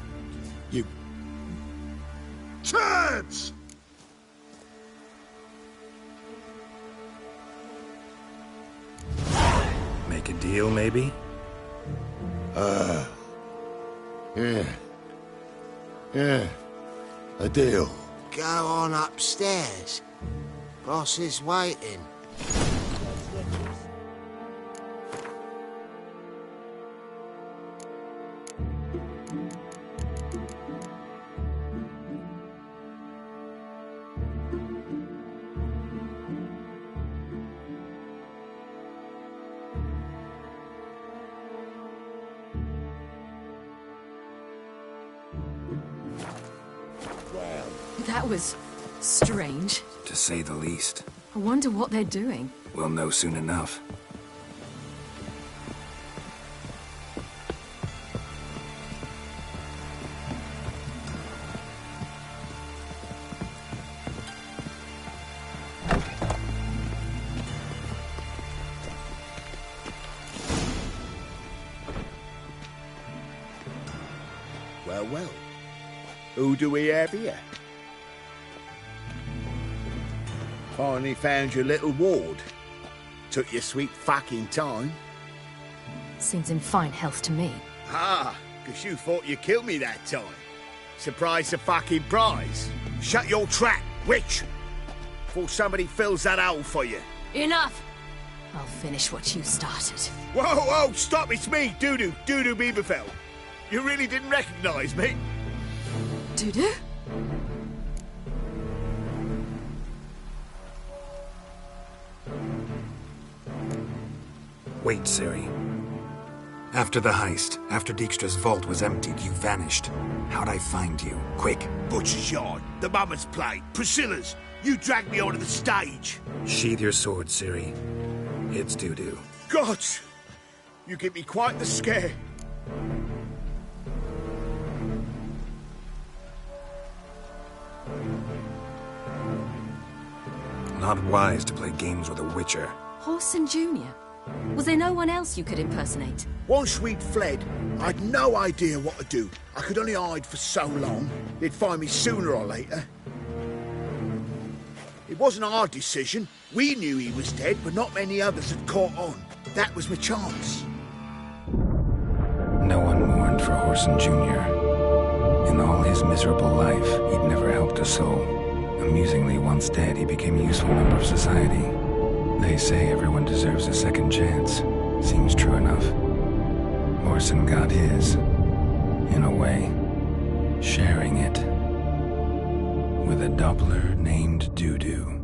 S6: Turds!
S4: Make a deal, maybe?
S6: Yeah. Yeah. A deal.
S8: Go on upstairs. Boss is waiting.
S3: That was strange.
S4: To say the least.
S3: I wonder what they're doing.
S4: We'll know soon enough.
S17: Well, well. Who do we have here? Finally found your little ward. Took your sweet fucking time.
S3: Seems in fine health to me.
S17: Ah, 'cause you thought you killed me that time. Surprise the fucking prize. Shut your trap, witch! Before somebody fills that hole for you.
S3: Enough! I'll finish what you started.
S17: Whoa, whoa, stop, it's me, Doodoo Beaverfell. You really didn't recognise me?
S3: Doodoo?
S4: Wait, Ciri. After the heist, after Dijkstra's vault was emptied, you vanished. How'd I find you? Quick.
S17: Butcher's Yard, the Mama's Plate, Priscilla's. You dragged me onto the stage.
S4: Sheathe your sword, Ciri. It's Doodoo.
S17: Gods! You give me quite the scare.
S4: Not wise to play games with a witcher.
S3: Horson Jr.? Was there no one else you could impersonate?
S17: Once we'd fled, I'd no idea what to do. I could only hide for so long. They'd find me sooner or later. It wasn't our decision. We knew he was dead, but not many others had caught on. That was my chance.
S4: No one mourned for Horson Jr. In all his miserable life, he'd never helped a soul. Amusingly, once dead, he became a useful member of society. They say everyone deserves a second chance. Seems true enough. Horson got his, in a way, sharing it with a Doppler named Doodoo.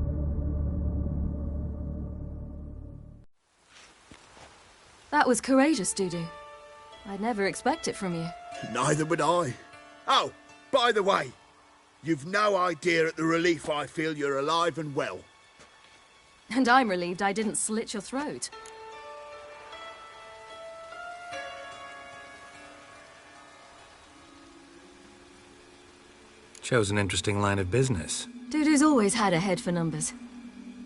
S3: That was courageous, Doodoo. I'd never expect it from you.
S17: Neither would I. Oh, by the way, you've no idea at the relief I feel you're alive and well.
S3: And I'm relieved I didn't slit your throat.
S4: Shows an interesting line of business.
S3: Doodoo's always had a head for numbers.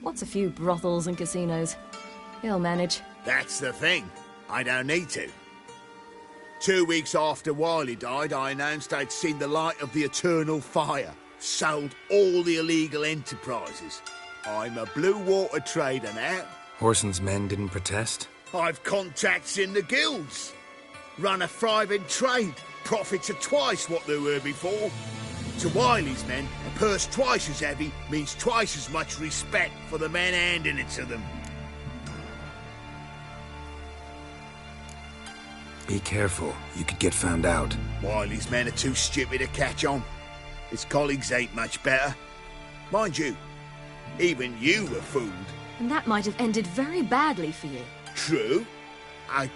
S3: What's a few brothels and casinos? He'll manage.
S17: That's the thing. I don't need to. 2 weeks after Wiley died, I announced I'd seen the light of the eternal fire. Sold all the illegal enterprises. I'm a blue water trader now.
S4: Horson's men didn't protest?
S17: I've contacts in the guilds. Run a thriving trade. Profits are twice what they were before. To Wiley's men, a purse twice as heavy means twice as much respect for the men handing it to them.
S4: Be careful. You could get found out.
S17: Wiley's men are too stupid to catch on. His colleagues ain't much better. Mind you, even you were fooled.
S3: And that might have ended very badly for you.
S17: True. I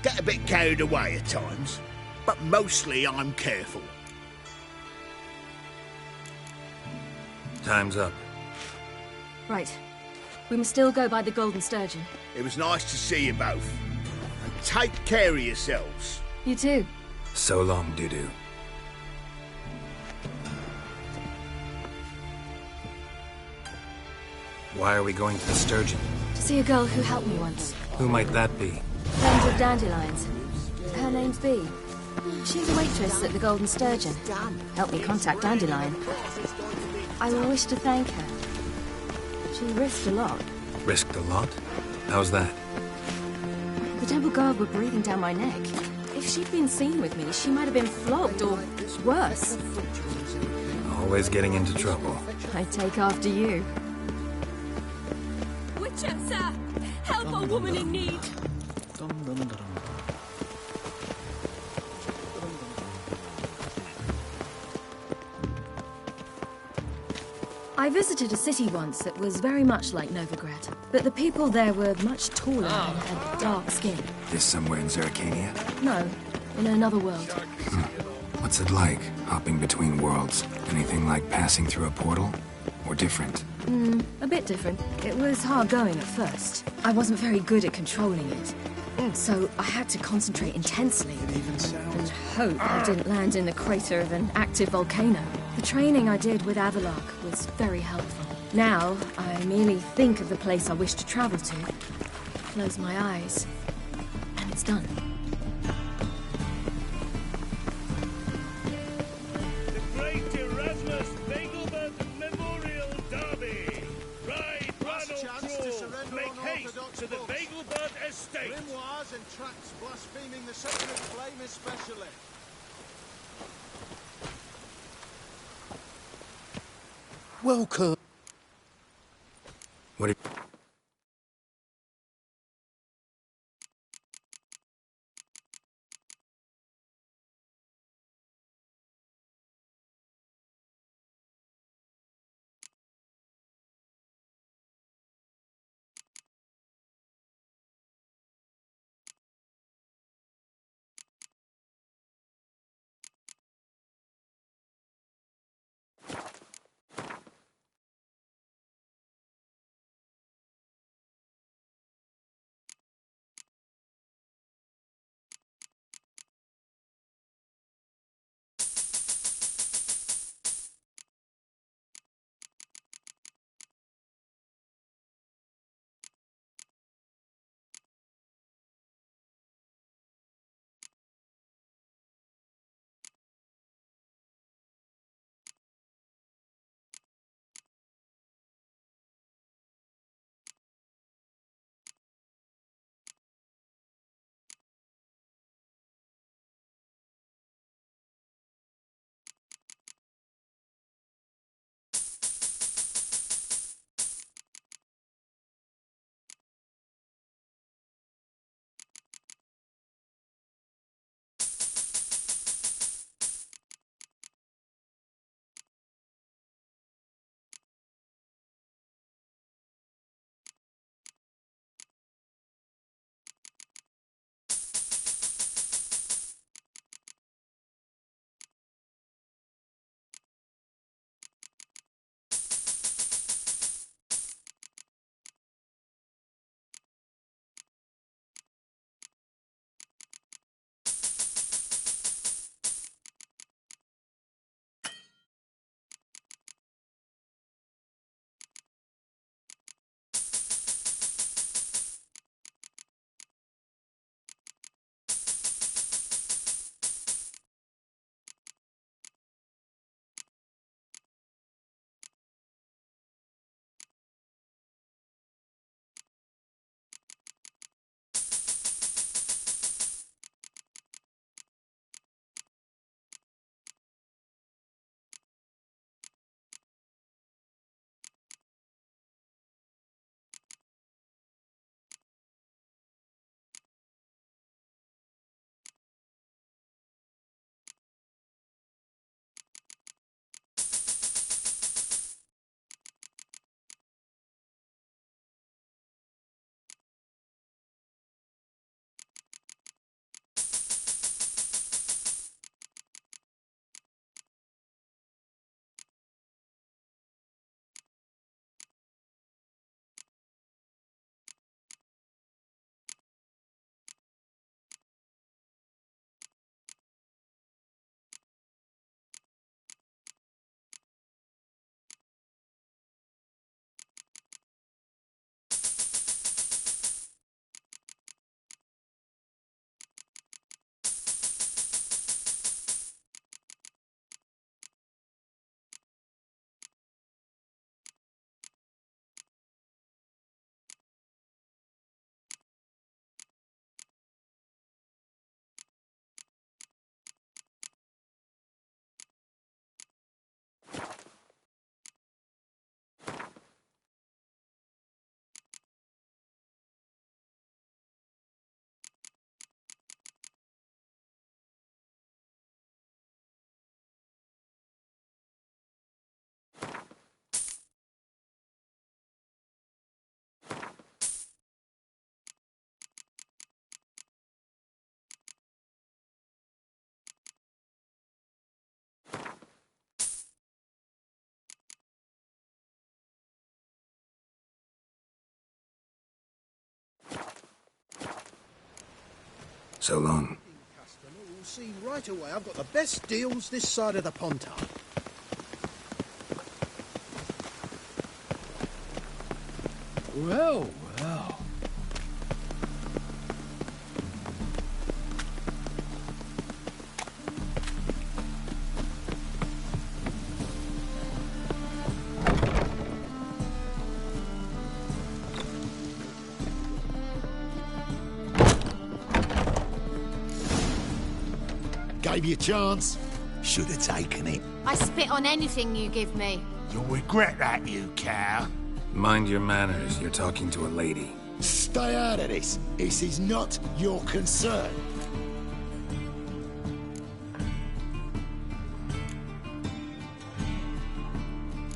S17: get a bit carried away at times, but mostly I'm careful.
S4: Time's up.
S3: Right. We must still go by the Golden Sturgeon.
S17: It was nice to see you both. And take care of yourselves.
S3: You too.
S4: So long, Doodoo. Why are we going to the Sturgeon?
S3: To see a girl who helped me once.
S4: Who might that be?
S3: Friends of Dandelions. Her name's Bee. She's a waitress at the Golden Sturgeon. Helped me contact Dandelion. I wish to thank her. She risked a lot.
S4: Risked a lot? How's that?
S3: The Temple Guard were breathing down my neck. If she'd been seen with me, she might have been flogged or worse.
S4: Always getting into trouble.
S3: I take after you.
S2: Witcher, sir! Help a woman in need!
S3: I visited a city once that was very much like Novigrad, but the people there were much taller and had dark skin.
S4: This somewhere in Zeracania?
S3: No, in another world.
S4: What's it like, hopping between worlds? Anything like passing through a portal? Or different?
S3: A bit different. It was hard going at first. I wasn't very good at controlling it. So I had to concentrate intensely and hope I didn't land in the crater of an active volcano. The training I did with Avalok was very helpful. Now, I merely think of the place I wish to travel to, close my eyes, and it's done.
S16: The Great Erasmus Begelbert Memorial Derby. Ride, run or crawl. Make haste to the Begelbert Estate.
S1: Grimoires and tracts blaspheming the sacred flame especially.
S6: Welcome.
S4: What So long.
S1: We'll see right away. I've got the best deals this side of the Pontar.
S16: Well, well.
S17: Gave you a chance. Should have taken it.
S9: I spit on anything you give me.
S17: You'll regret that, you cow.
S4: Mind your manners, you're talking to a lady.
S17: Stay out of this. This is not your concern.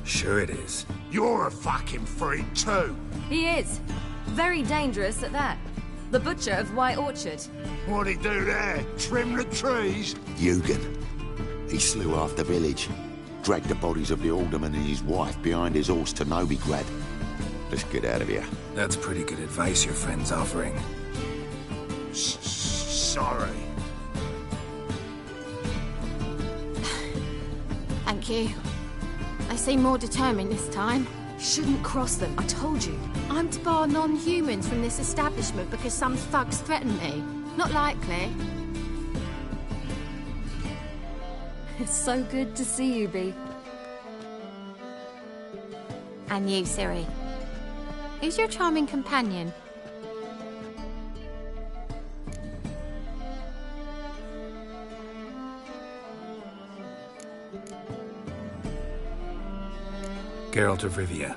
S4: Sure it is.
S17: You're a fucking freak too.
S3: He is. Very dangerous at that. The butcher of White Orchard.
S17: What'd he do there? Trim the trees? Eugen. He slew half the village. Dragged the bodies of the alderman and his wife behind his horse to Novigrad. Let's get out of here.
S4: That's pretty good advice your friend's offering.
S17: Sorry.
S9: Thank you. They seem more determined this time.
S3: Shouldn't cross them, I told you.
S9: I'm to bar non-humans from this establishment because some thugs threaten me. Not likely.
S3: It's so good to see you, Bee.
S9: And you, Ciri. Who's your charming companion?
S4: Geralt of Rivia.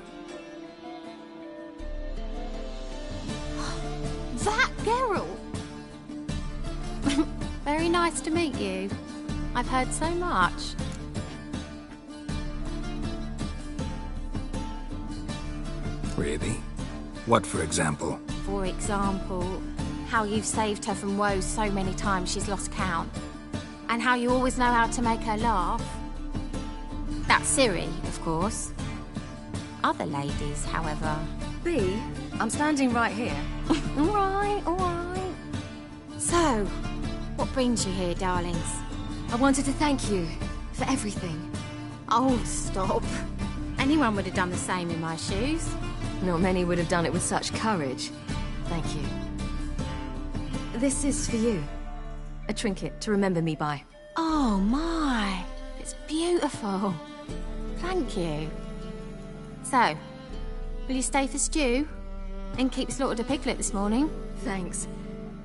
S9: That Geralt! Very nice to meet you. I've heard so much.
S4: Really? What, for example?
S9: For example, how you've saved her from woes so many times she's lost count. And how you always know how to make her laugh. That's Ciri, of course. Other ladies, however...
S3: Bee, I'm standing right here.
S9: All right. So, what brings you here, darlings?
S3: I wanted to thank you for everything.
S9: Oh, stop. Anyone would have done the same in my shoes.
S3: Not many would have done it with such courage. Thank you. This is for you. A trinket to remember me by.
S9: Oh, my. It's beautiful. Thank you. So, will you stay for stew? Innkeep slaughtered a piglet this morning.
S3: Thanks.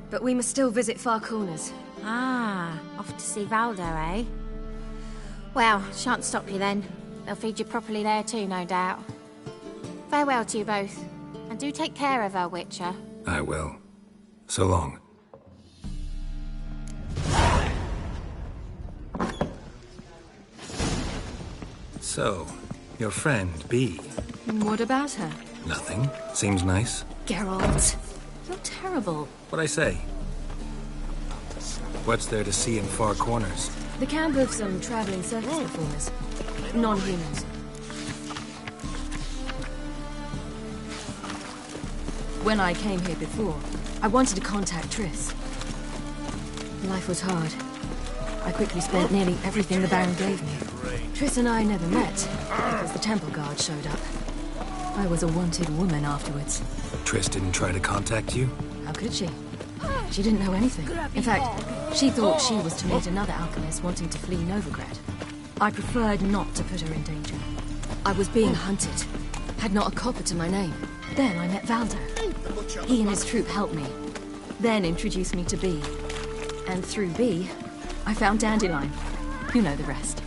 S3: But we must still visit Far Corners.
S9: Ah, off to see Valdo, eh? Well, shan't stop you then. They'll feed you properly there too, no doubt. Farewell to you both. And do take care of her, Witcher.
S4: I will. So long. So, your friend, Bee.
S3: What about her?
S4: Nothing. Seems nice.
S3: Geralt, you're terrible.
S4: What'd I say? What's there to see in Far Corners?
S3: The camp of some traveling circus performers. Non-humans. When I came here before, I wanted to contact Triss. Life was hard. I quickly spent nearly everything the Baron gave me. Triss and I never met, because the temple guard showed up. I was a wanted woman afterwards.
S4: Triss didn't try to contact you?
S3: How could she? She didn't know anything. In fact, she thought she was to meet another alchemist wanting to flee Novigrad. I preferred not to put her in danger. I was being hunted. Had not a copper to my name. Then I met Valdo. He and his troop helped me. Then introduced me to Bee. And through Bee, I found Dandelion. You know the rest.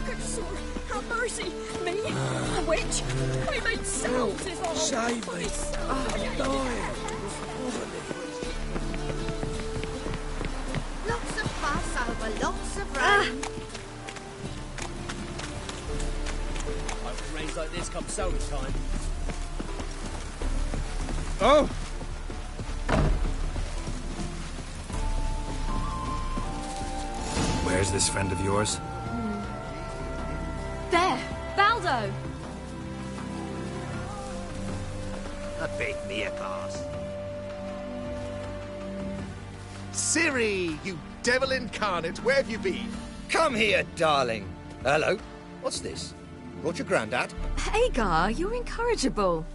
S2: Good sword, have mercy! Me, a witch! I made sounds as all
S16: Save me! I'm dying!
S2: Lots of fuss over lots of rain.
S14: Hope it rains like this come sowing time.
S16: Oh!
S4: Where's this friend of yours?
S3: There! Valdo!
S17: A big me a pass.
S12: Ciri, you devil incarnate, where have you been?
S19: Come here, darling. Hello. What's this? Brought your granddad?
S3: Hagar, you're incorrigible.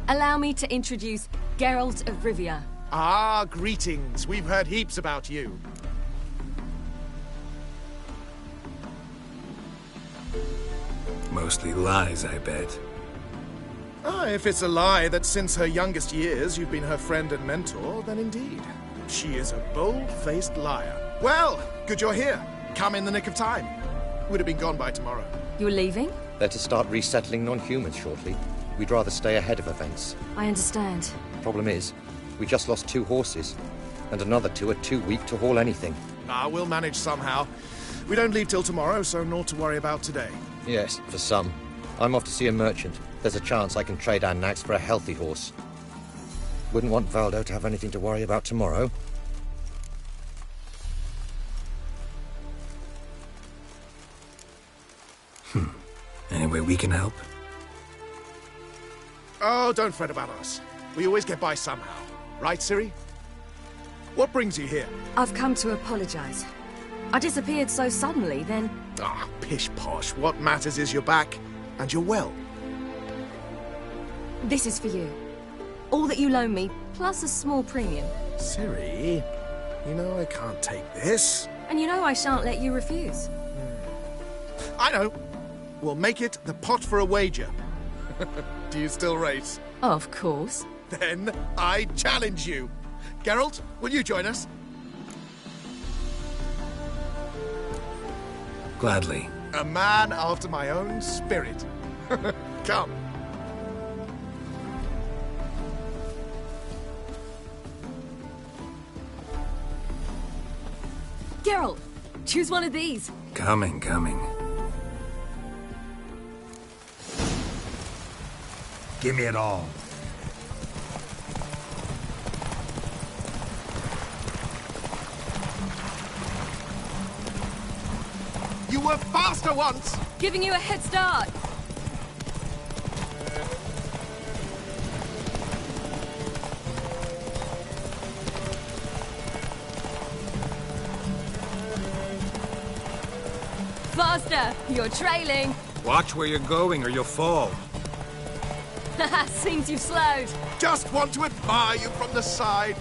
S3: Allow me to introduce Geralt of Rivia.
S12: Ah, greetings. We've heard heaps about you.
S4: Mostly lies, I bet.
S12: Ah, if it's a lie that since her youngest years you've been her friend and mentor, then indeed. She is a bold-faced liar. Well, good you're here. Come in the nick of time. Would have been gone by tomorrow.
S3: You're leaving?
S19: They're to start resettling non-humans shortly. We'd rather stay ahead of events.
S3: I understand.
S19: Problem is, we just lost 2 horses, and another 2 are too weak to haul anything.
S12: Ah, we'll manage somehow. We don't leave till tomorrow, so naught to worry about today.
S19: Yes, for some. I'm off to see a merchant. There's a chance I can trade our nags for a healthy horse. Wouldn't want Valdo to have anything to worry about tomorrow.
S4: Any way we can help?
S12: Oh, don't fret about us. We always get by somehow. Right, Ciri? What brings you here?
S3: I've come to apologize. I disappeared so suddenly, then...
S12: Ah, pish-posh. What matters is you're back, and you're well.
S3: This is for you. All that you loan me, plus a small premium.
S12: Ciri, you know I can't take this.
S3: And you know I shan't let you refuse.
S12: I know. We'll make it the pot for a wager. Do you still race?
S3: Of course.
S12: Then I challenge you. Geralt, will you join us?
S4: Gladly.
S12: A man after my own spirit. Come.
S3: Geralt, choose one of these.
S4: Coming. Give me it all.
S12: You were faster once!
S3: Giving you a head start. Faster! You're trailing.
S4: Watch where you're going or you'll fall.
S3: Seems you've slowed.
S12: Just want to admire you from the side.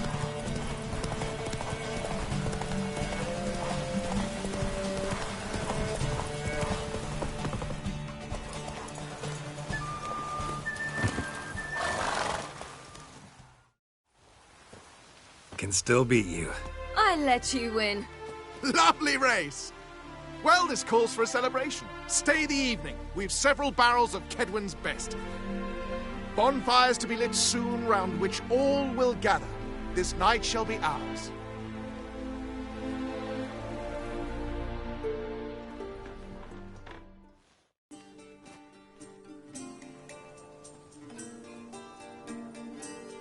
S4: Can still beat you.
S3: I let you win.
S12: Lovely race! Well, this calls for a celebration. Stay the evening. We've several barrels of Kedwen's best. Bonfires to be lit soon, round which all will gather. This night shall be ours.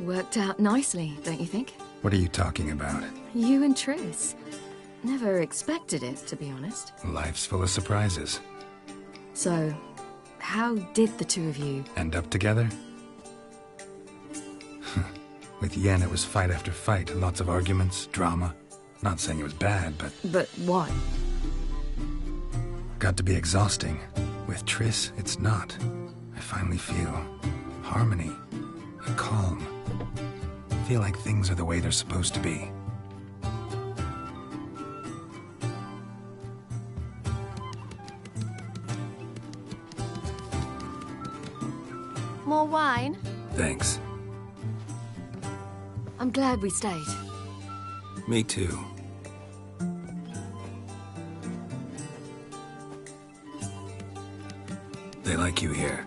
S3: Worked out nicely, don't you think?
S4: What are you talking about?
S3: You and Triss. Never expected it, to be honest.
S4: Life's full of surprises.
S3: So, how did the two of you...
S4: End up together? With Yen, it was fight after fight. Lots of arguments, drama. Not saying it was bad, but...
S3: But what?
S4: Got to be exhausting. With Triss, it's not. I finally feel harmony and calm. Feel like things are the way they're supposed to be.
S9: More wine?
S4: Thanks.
S3: I'm glad we stayed.
S4: Me too. They like you here.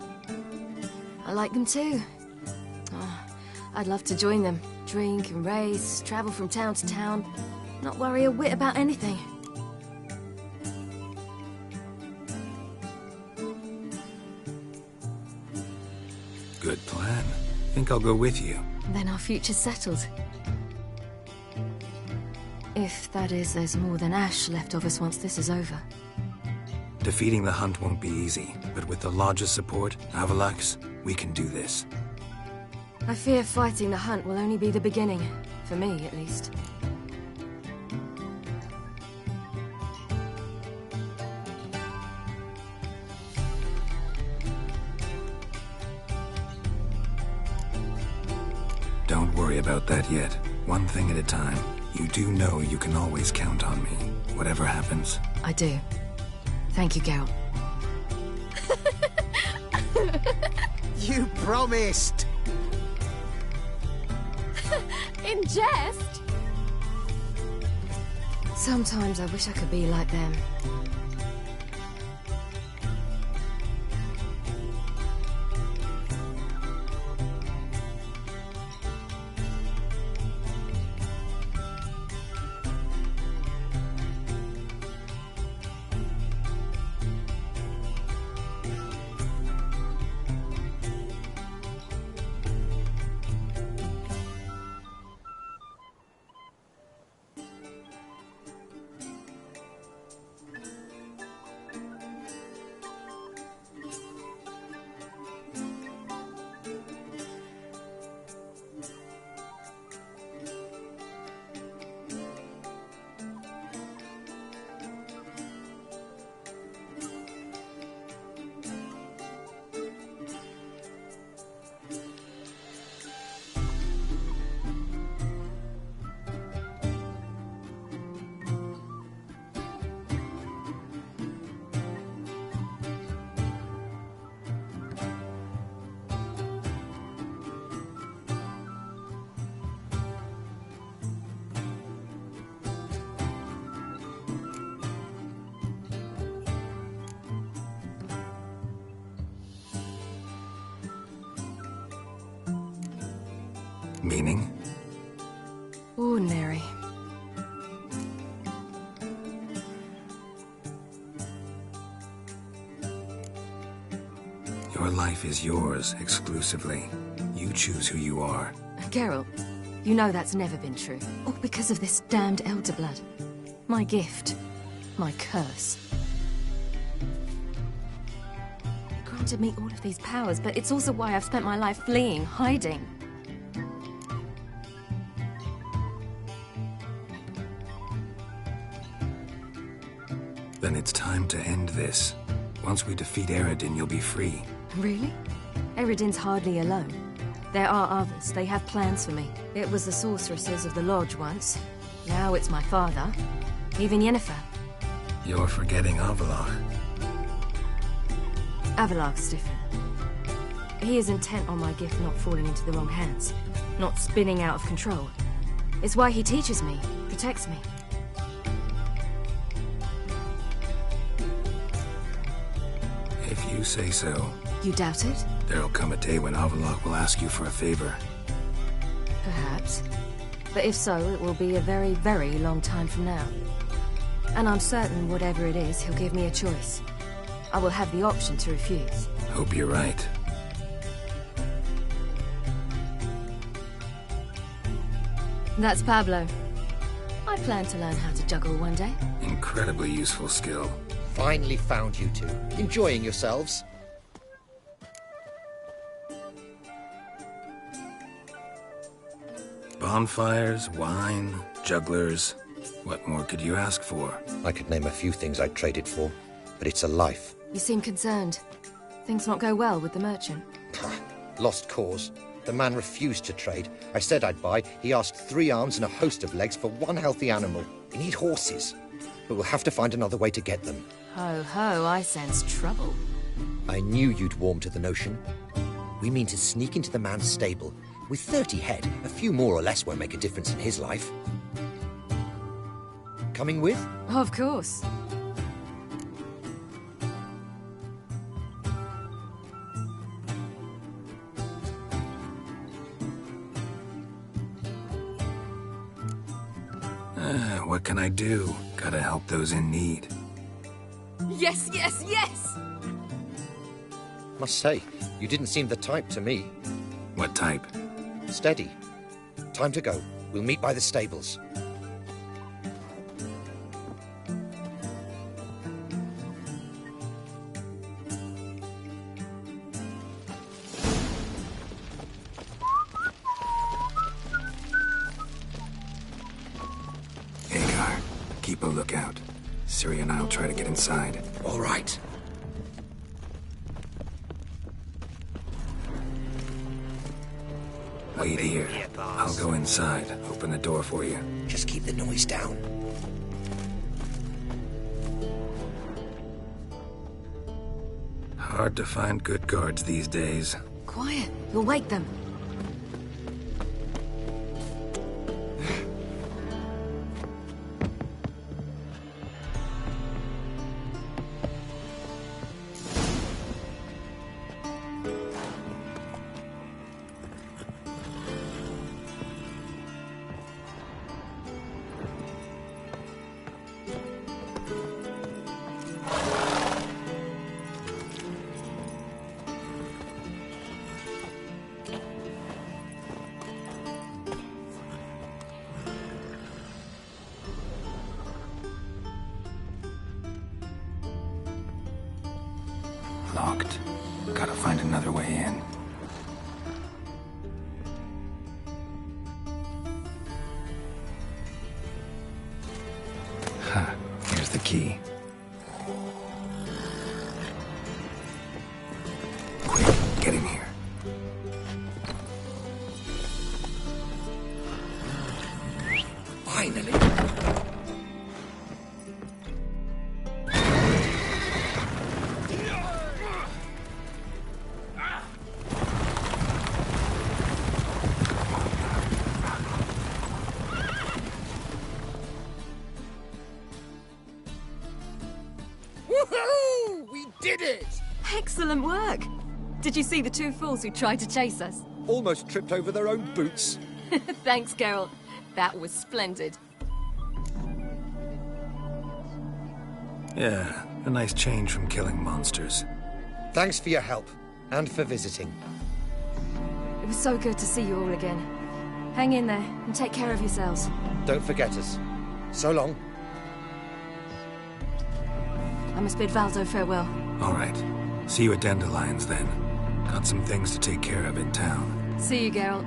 S3: I like them too. Oh, I'd love to join them. Drink and race, travel from town to town. Not worry a whit about anything.
S4: Good plan. Think I'll go with you.
S3: Then our future's settled. If, that is, there's more than ash left of us once this is over.
S4: Defeating the hunt won't be easy, but with the Lodge's support, Avalax, we can do this.
S3: I fear fighting the hunt will only be the beginning. For me, at least.
S4: Don't worry about that yet. One thing at a time. You do know you can always count on me, whatever happens.
S3: I do. Thank you, Geralt.
S1: You promised!
S2: In jest?
S3: Sometimes I wish I could be like them.
S4: Meaning?
S3: Ordinary.
S4: Your life is yours, exclusively. You choose who you are.
S3: Geralt, you know that's never been true. All because of this damned Elder Blood. My gift. My curse. It granted me all of these powers, but it's also why I've spent my life fleeing, hiding.
S4: Then it's time to end this. Once we defeat Aradin, you'll be free.
S3: Really? Eredin's hardly alone. There are others. They have plans for me. It was the sorceresses of the Lodge once. Now it's my father. Even Yennefer.
S4: You're forgetting Avallac'h.
S3: Avallac'h's different. He is intent on my gift not falling into the wrong hands. Not spinning out of control. It's why he teaches me, protects me.
S4: If you say so.
S3: You doubt it?
S4: There'll come a day when Avallac'h will ask you for a favor.
S3: Perhaps. But if so, it will be a very, very long time from now. And I'm certain whatever it is, he'll give me a choice. I will have the option to refuse.
S4: Hope you're right.
S3: That's Pablo. I plan to learn how to juggle one day.
S4: Incredibly useful skill.
S19: Finally found you two. Enjoying yourselves?
S4: Bonfires, wine, jugglers. What more could you ask for?
S19: I could name a few things I'd trade it for, but it's a life.
S3: You seem concerned. Things not go well with the merchant.
S19: Lost cause. The man refused to trade. I said I'd buy. He asked 3 arms and a host of legs for 1 healthy animal. We need horses. But we'll have to find another way to get them.
S3: Ho ho, I sense trouble.
S19: I knew you'd warm to the notion. We mean to sneak into the man's stable. With 30 head, a few more or less won't make a difference in his life. Coming with?
S3: Of course.
S4: What can I do? Gotta help those in need.
S3: Yes, yes, yes!
S19: Must say, you didn't seem the type to me.
S4: What type?
S19: Steady. Time to go. We'll meet by the stables.
S4: Agar, keep a lookout. Ciri and I'll try to get inside.
S19: All right.
S4: Wait here. I'll go inside, open the door for you.
S19: Just keep the noise down.
S4: Hard to find good guards these days.
S3: Quiet. You'll wake them.
S4: Locked. Gotta find another way in. Ha, here's the key. Quick, get in here.
S19: Finally!
S1: Woohoo! We did it!
S3: Excellent work! Did you see the two fools who tried to chase us?
S19: Almost tripped over their own boots.
S3: Thanks, Geralt. That was splendid.
S4: Yeah, a nice change from killing monsters.
S19: Thanks for your help, and for visiting.
S3: It was so good to see you all again. Hang in there, and take care of yourselves.
S19: Don't forget us. So long.
S3: I must bid Valdo farewell.
S4: All right. See you at Dandelions, then. Got some things to take care of in town.
S3: See you, Geralt.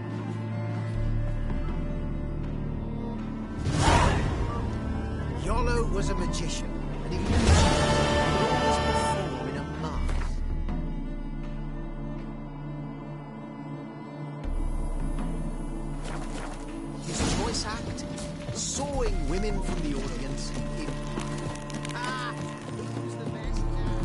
S1: Yolo was a magician, and he used to perform in a mask. His choice act, sawing women from the audience. Who's the best now?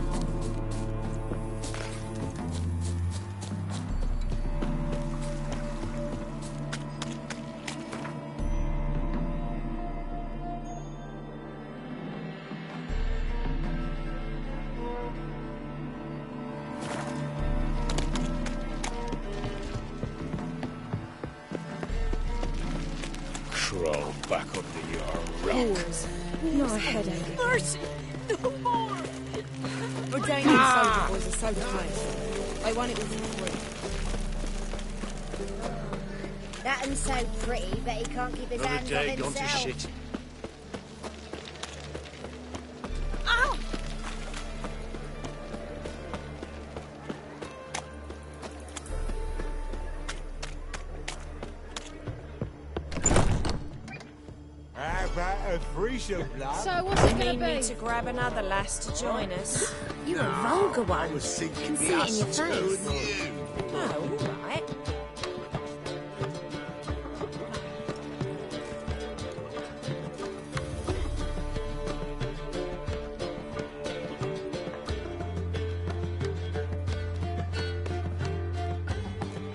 S15: Crawl back under your rock.
S2: Not a headache. Mercy! No more!
S18: Ordaining soldier boys are so nice. I want it with free.
S13: That one's so pretty, but he can't keep his
S15: Another
S13: hands
S15: day
S13: on
S15: gone to
S13: himself.
S15: shit.
S2: Ow!
S16: How about a free show, lad?
S2: So what's it gonna
S22: Need me
S2: be?
S22: to grab another lass to join us?
S2: You a vulgar
S17: I
S2: one.
S17: was
S2: Can
S17: thinking
S2: see it in your
S17: us two
S2: face.
S17: and you.
S22: Oh, all right.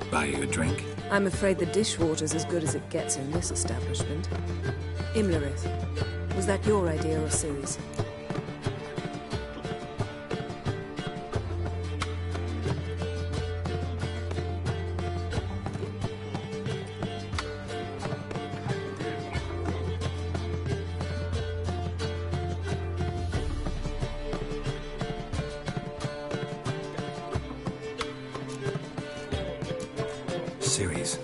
S4: Buy you a drink?
S22: I'm afraid the dishwater's as good as it gets in this establishment. Imlerith, was that your idea or Ciri's?
S4: Series.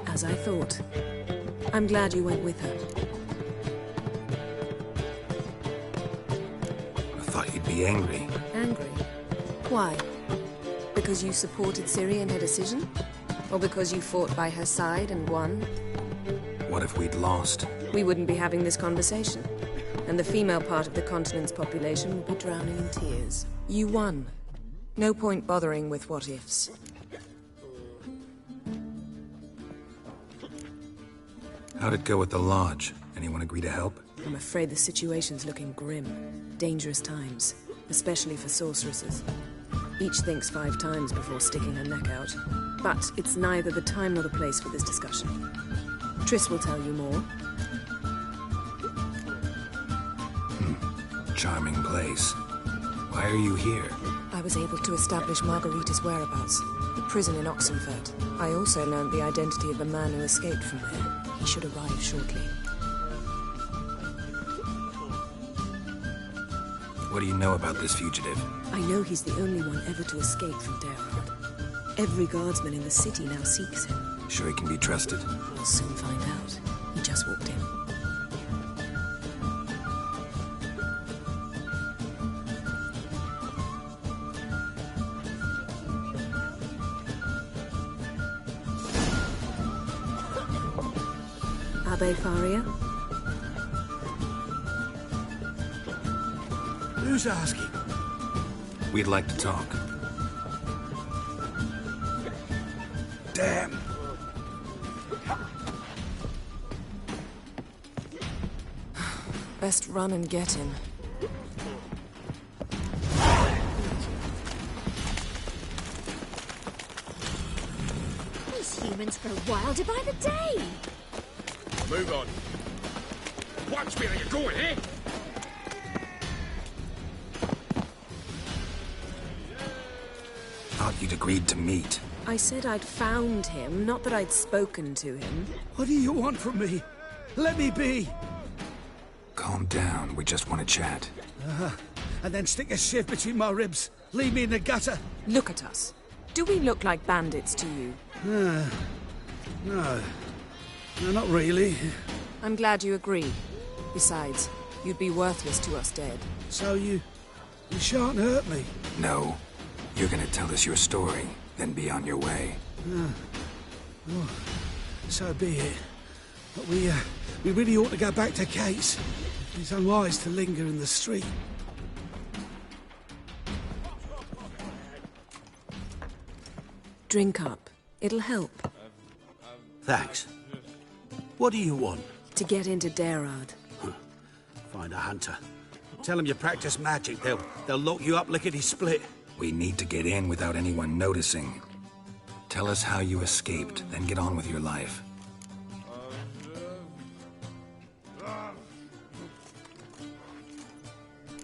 S22: As I thought. I'm glad you went with her.
S4: I thought you'd be angry.
S22: Angry? Why? Because you supported Ciri in her decision? Or because you fought by her side and won?
S4: What if we'd lost?
S22: We wouldn't be having this conversation. And the female part of the continent's population would be drowning in tears. You won. No point bothering with what-ifs.
S4: How'd it go with the lodge? Anyone agree to help?
S22: I'm afraid the situation's looking grim. Dangerous times, especially for sorceresses. Each thinks 5 times before sticking her neck out. But it's neither the time nor the place for this discussion. Triss will tell you more.
S4: Charming place. Why are you here?
S22: I was able to establish Margarita's whereabouts, the prison in Oxenfurt. I also learned the identity of a man who escaped from there. He should arrive shortly.
S4: What do you know about this fugitive?
S22: I know he's the only one ever to escape from Aard. Every guardsman in the city now seeks him.
S4: Sure he can be trusted?
S22: We'll soon find out. He just walked in. Abbe Faria?
S15: Who's asking?
S4: We'd like to talk.
S15: Damn.
S22: Best run and get him.
S2: These humans grow wilder by the day.
S15: Move on. Watch where you're going, eh?
S4: Thought you'd agreed to meet.
S22: I said I'd found him, not that I'd spoken to him.
S15: What do you want from me? Let me be.
S4: Calm down, we just want to chat.
S15: And then stick a shiv between my ribs. Leave me in the gutter.
S22: Look at us. Do we look like bandits to you?
S15: No, not really.
S22: I'm glad you agree. Besides, you'd be worthless to us dead.
S15: So you shan't hurt me?
S4: No. You're gonna tell us your story, then be on your way.
S15: Oh, so be it. But we really ought to go back to Kate's. It's unwise to linger in the street.
S22: Drink up. It'll help.
S15: Thanks. What do you want?
S22: To get into Aard.
S15: Find a hunter. Tell them you practice magic. They'll lock you up lickety-split.
S4: We need to get in without anyone noticing. Tell us how you escaped, then get on with your life.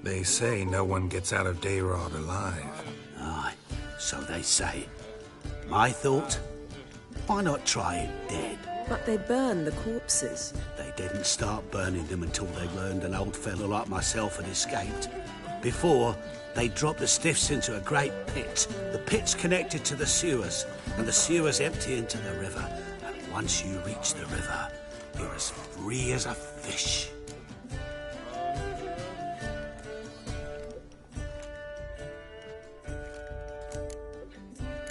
S4: They say no one gets out of Aard alive.
S15: Aye, so they say. My thought? Why not try it dead?
S22: But they burn the corpses.
S15: They didn't start burning them until they learned an old fellow like myself had escaped. Before, they dropped the stiffs into a great pit. The pit's connected to the sewers, and the sewers empty into the river. And once you reach the river, you're as free as a fish.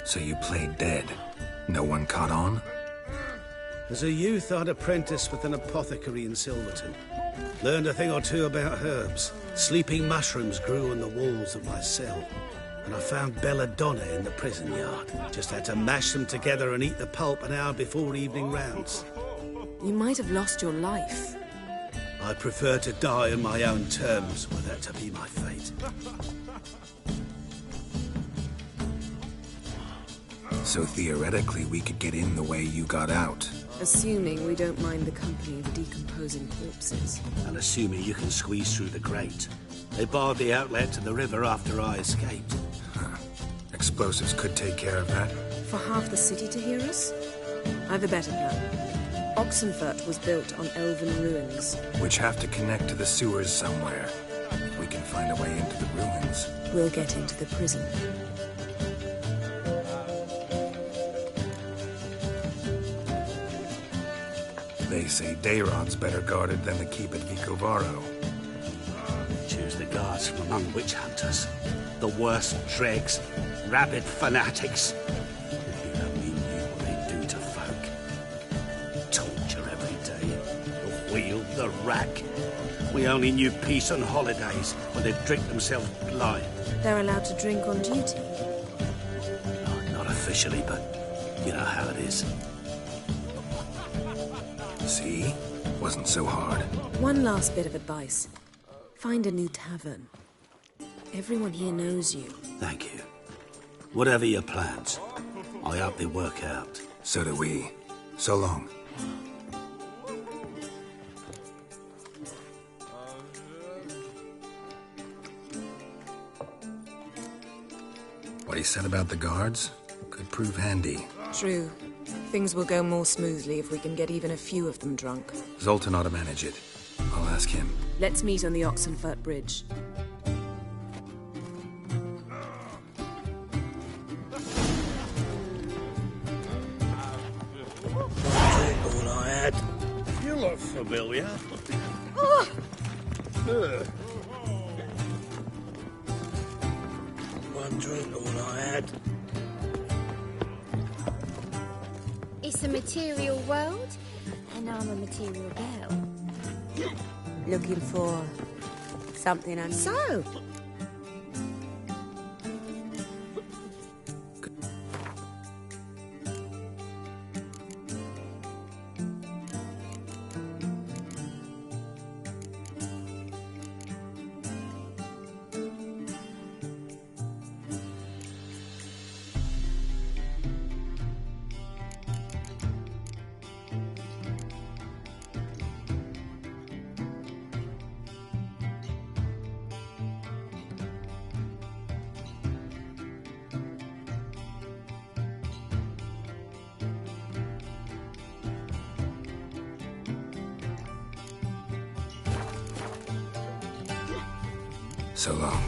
S4: So you played dead. No one caught on?
S15: As a youth, I'd apprenticed with an apothecary in Silverton. Learned a thing or two about herbs. Sleeping mushrooms grew on the walls of my cell. And I found belladonna in the prison yard. Just had to mash them together and eat the pulp an hour before evening rounds.
S22: You might have lost your life.
S15: I prefer to die on my own terms, were that to be my fate.
S4: So theoretically, we could get in the way you got out.
S22: Assuming we don't mind the company of decomposing corpses.
S15: And assuming you can squeeze through the grate. They barred the outlet to the river after I escaped.
S4: Explosives could take care of that.
S22: For half the city to hear us? I've a better plan. Oxenfurt was built on elven ruins.
S4: Which have to connect to the sewers somewhere. If we can find a way into the ruins.
S22: We'll get into the prison.
S4: They say Aard's better guarded than the keep at Vicovaro.
S15: Choose the guards from among witch hunters. The worst dregs, rabid fanatics. If you only knew what they do to folk. Torture every day. The wheel, the rack. We only knew peace on holidays when they'd drink themselves blind.
S22: They're allowed to drink on duty?
S15: Not officially, but you know how it is.
S4: See? Wasn't so hard.
S22: One last bit of advice. Find a new tavern. Everyone here knows you.
S15: Thank you. Whatever your plans, I hope they work out.
S4: So do we. So long. What he said about the guards could prove handy.
S22: True. Things will go more smoothly if we can get even a few of them drunk.
S4: Zoltan ought to manage it. I'll ask him.
S22: Let's meet on the Oxenfurt Bridge.
S15: All I had. You look familiar.
S2: Oh!
S15: One drink, all I had.
S5: It's a material world, and I'm a material girl.
S18: Looking for something unusual.
S7: So,
S4: So long.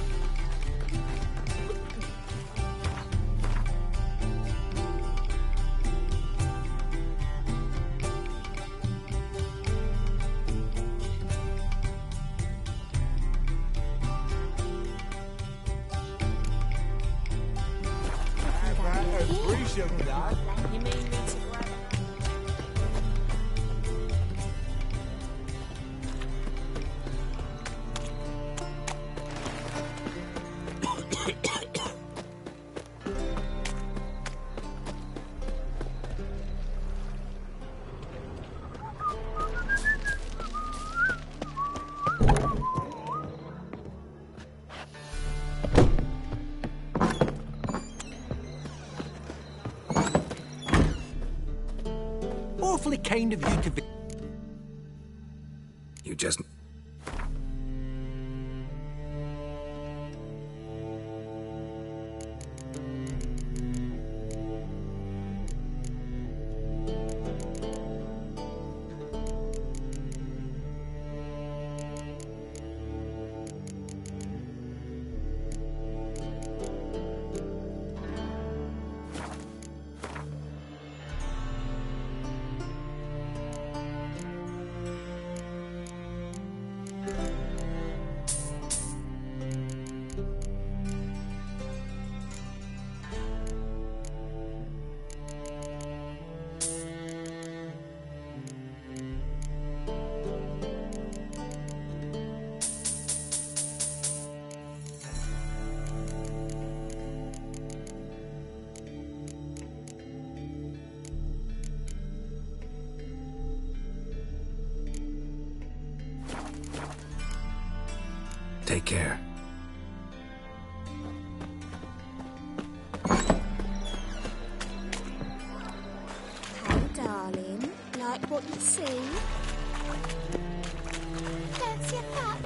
S18: You mean me to grab?
S10: Awfully kind of you to...
S4: You just... Take care.
S5: Hey, darling. Like what you see? Fancy a cup?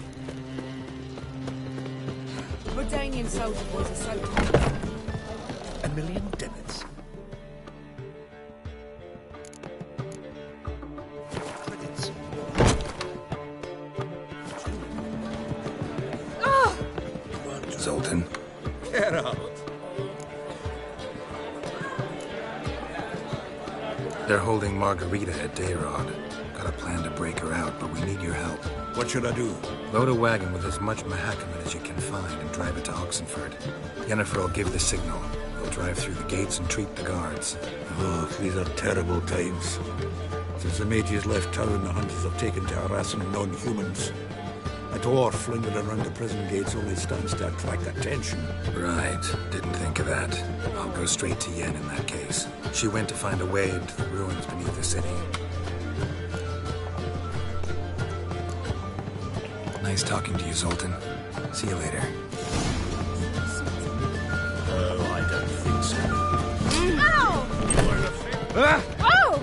S18: Rodanian soldier boys are so tight.
S17: 1,000,000 debits. Credits.
S4: Zoltan.
S17: Get out.
S4: They're holding Margarita at Aard. Got a plan to break her out, but we need your help.
S17: What should I do?
S4: Load a wagon with as much Mahakaman as you can find and drive it to Oxenfurt. Yennefer will give the signal. We'll drive through the gates and treat the guards.
S17: Oh, these are terrible times. Since the mages left town, the hunters have taken to harassing non-humans. A dwarf lingering around the prison gates only stands to attract attention.
S4: Right. Didn't think of that. I'll go straight to Yen in that case. She went to find a way into the ruins beneath the city. Nice talking to you, Zoltan. See you later.
S15: Oh, I don't think so.
S2: Ow! Oh!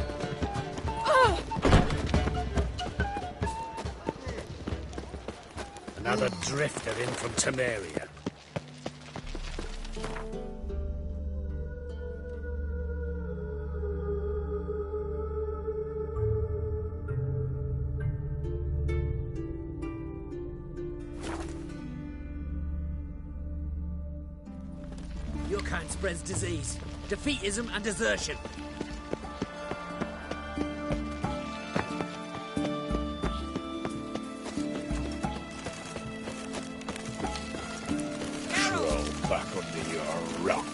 S2: Oh!
S15: Another drifter in from Temeria.
S20: Your kind spreads disease, defeatism and desertion.
S15: Crawl back under your rock.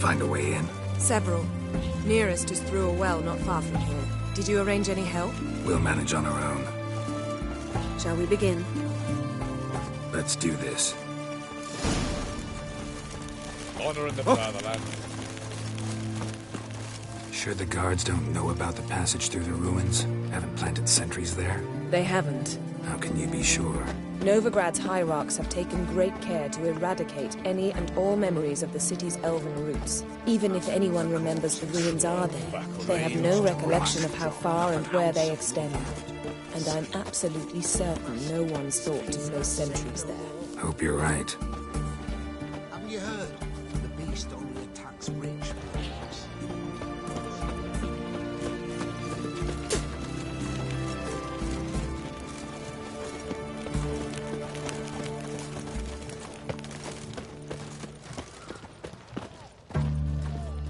S4: Find a way in?
S22: Several. Nearest is through a well not far from here. Did you arrange any help?
S4: We'll manage on our own.
S22: Shall we begin?
S4: Let's do this.
S16: Honor in the fatherland.
S4: Sure the guards don't know about the passage through the ruins? Haven't planted sentries there?
S22: They haven't.
S4: How can you be sure?
S22: Novigrad's hierarchs have taken great care to eradicate any and all memories of the city's elven roots. Even if anyone remembers the ruins are there, they have no recollection of how far and where they extend. And I'm absolutely certain no one's thought to place sentries there.
S4: Hope you're right.
S8: Haven't you heard? The beast only attacks rich players.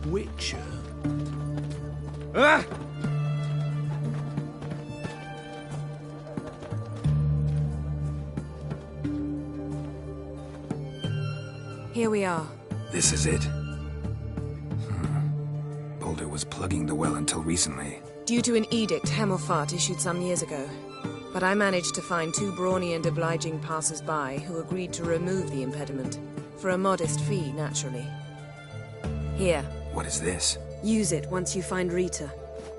S8: Witcher?
S10: Ah!
S22: Here we are.
S4: This is it. Boulder was plugging the well until recently.
S22: Due to an edict Hemmelfart issued some years ago. But I managed to find two brawny and obliging passers-by who agreed to remove the impediment. For a modest fee, naturally. Here.
S4: What is this?
S22: Use it once you find Rita.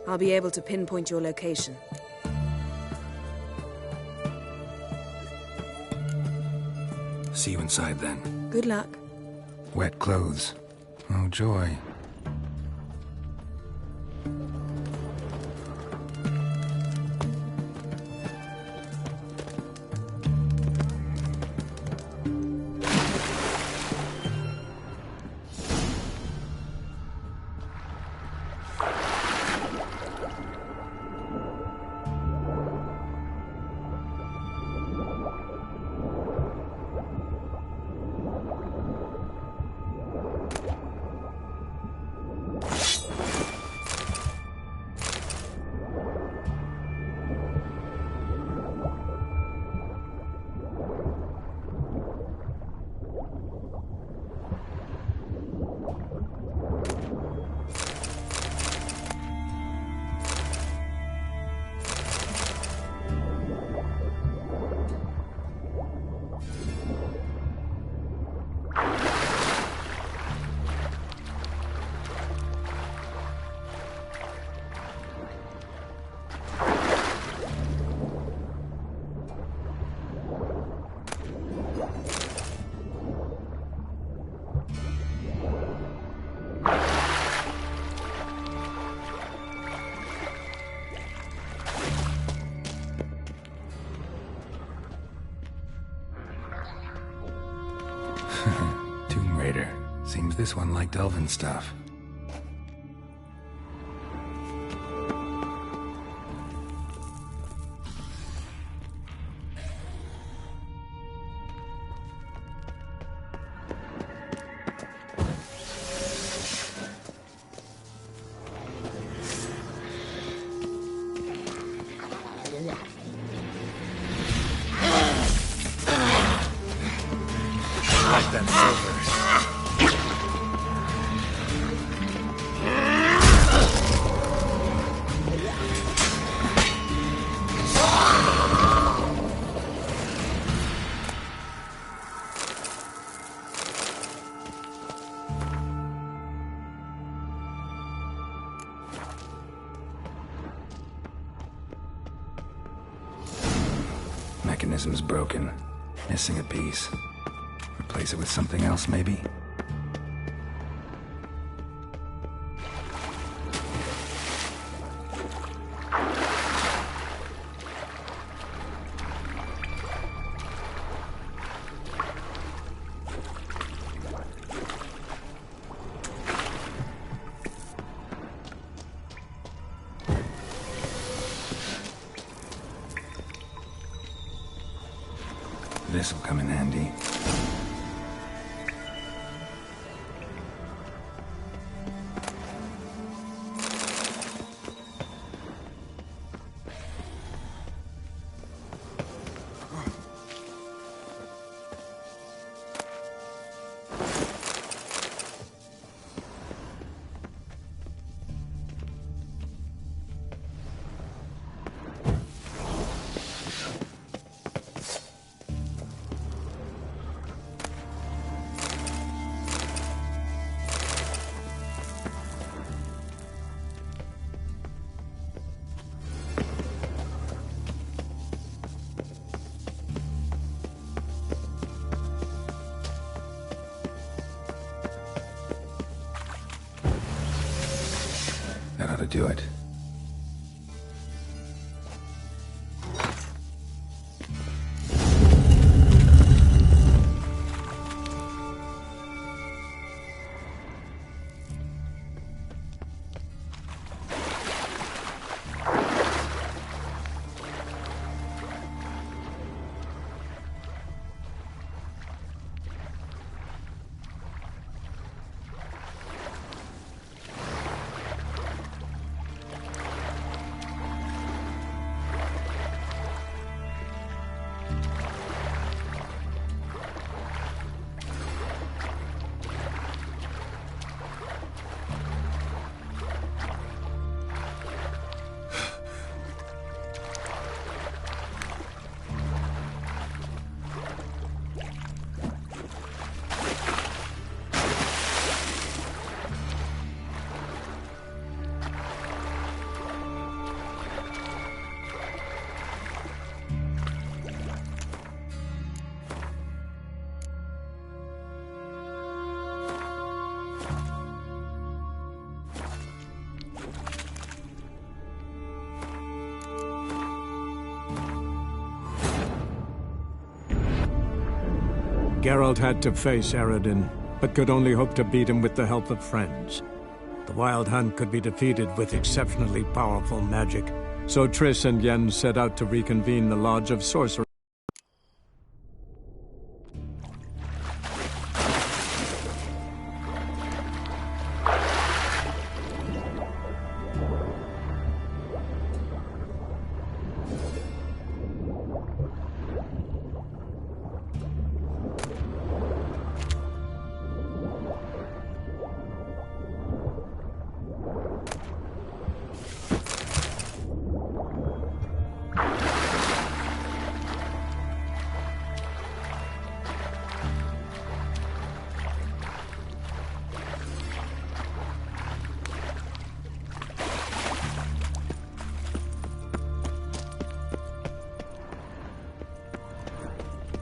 S22: I'll be able to pinpoint your location.
S4: See you inside then.
S22: Good luck.
S4: Wet clothes. Oh, joy. Tomb Raider. Seems this one liked elven stuff. mechanism's broken. Missing a piece. Replace it with something else, maybe? This'll come in handy. That ought to do it.
S11: Geralt had to face Aradin, but could only hope to beat him with the help of friends. The Wild Hunt could be defeated with exceptionally powerful magic, so Triss and Yen set out to reconvene the Lodge of Sorcery.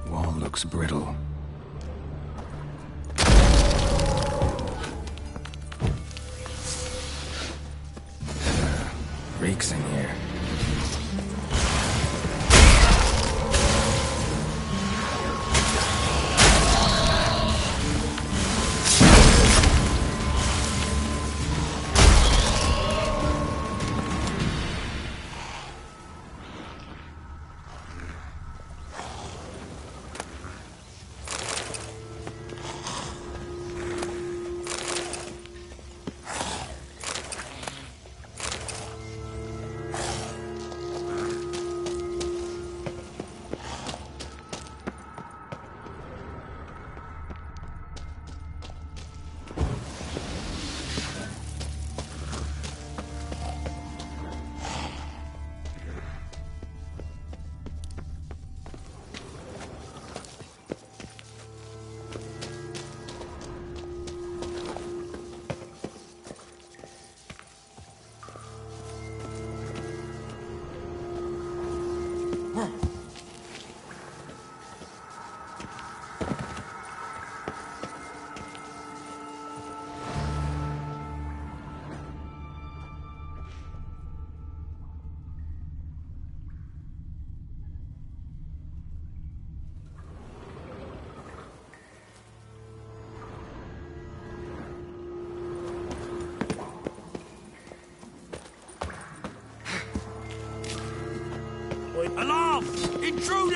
S4: Wall looks brittle. Reeks in here.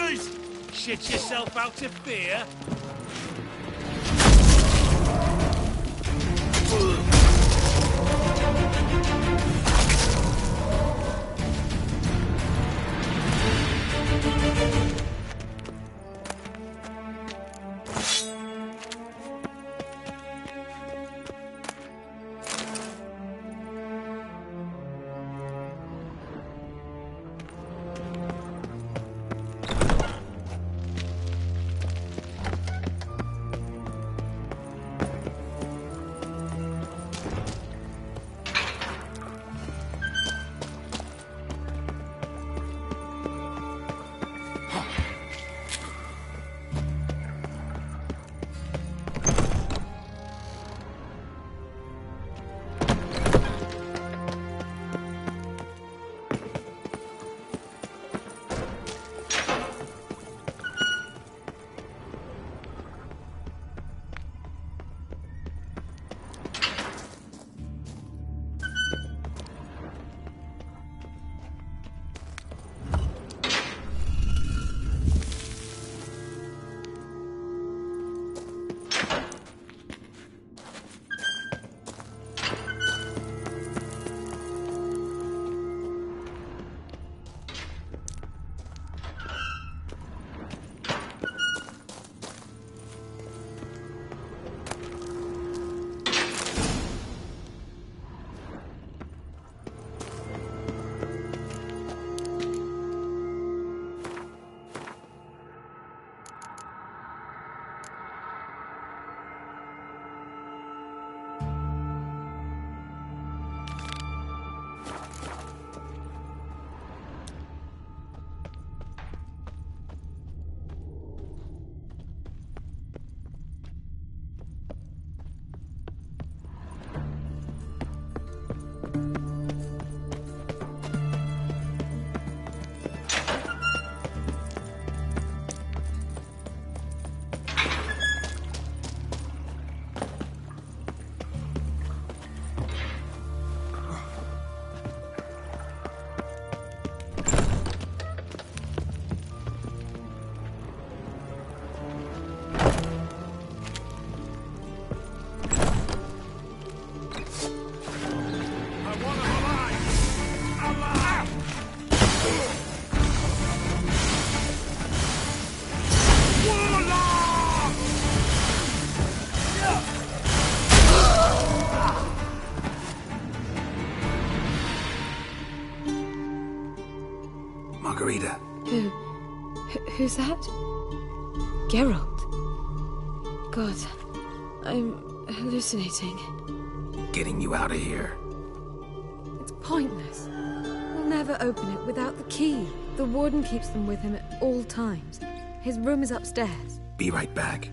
S16: Soldiers! Shit yourself out of fear?
S4: Margarita.
S22: Who's that? Geralt. God, I'm hallucinating.
S4: Getting you out of here.
S22: It's pointless. We'll never open it without the key. The warden keeps them with him at all times. His room is upstairs.
S4: Be right back.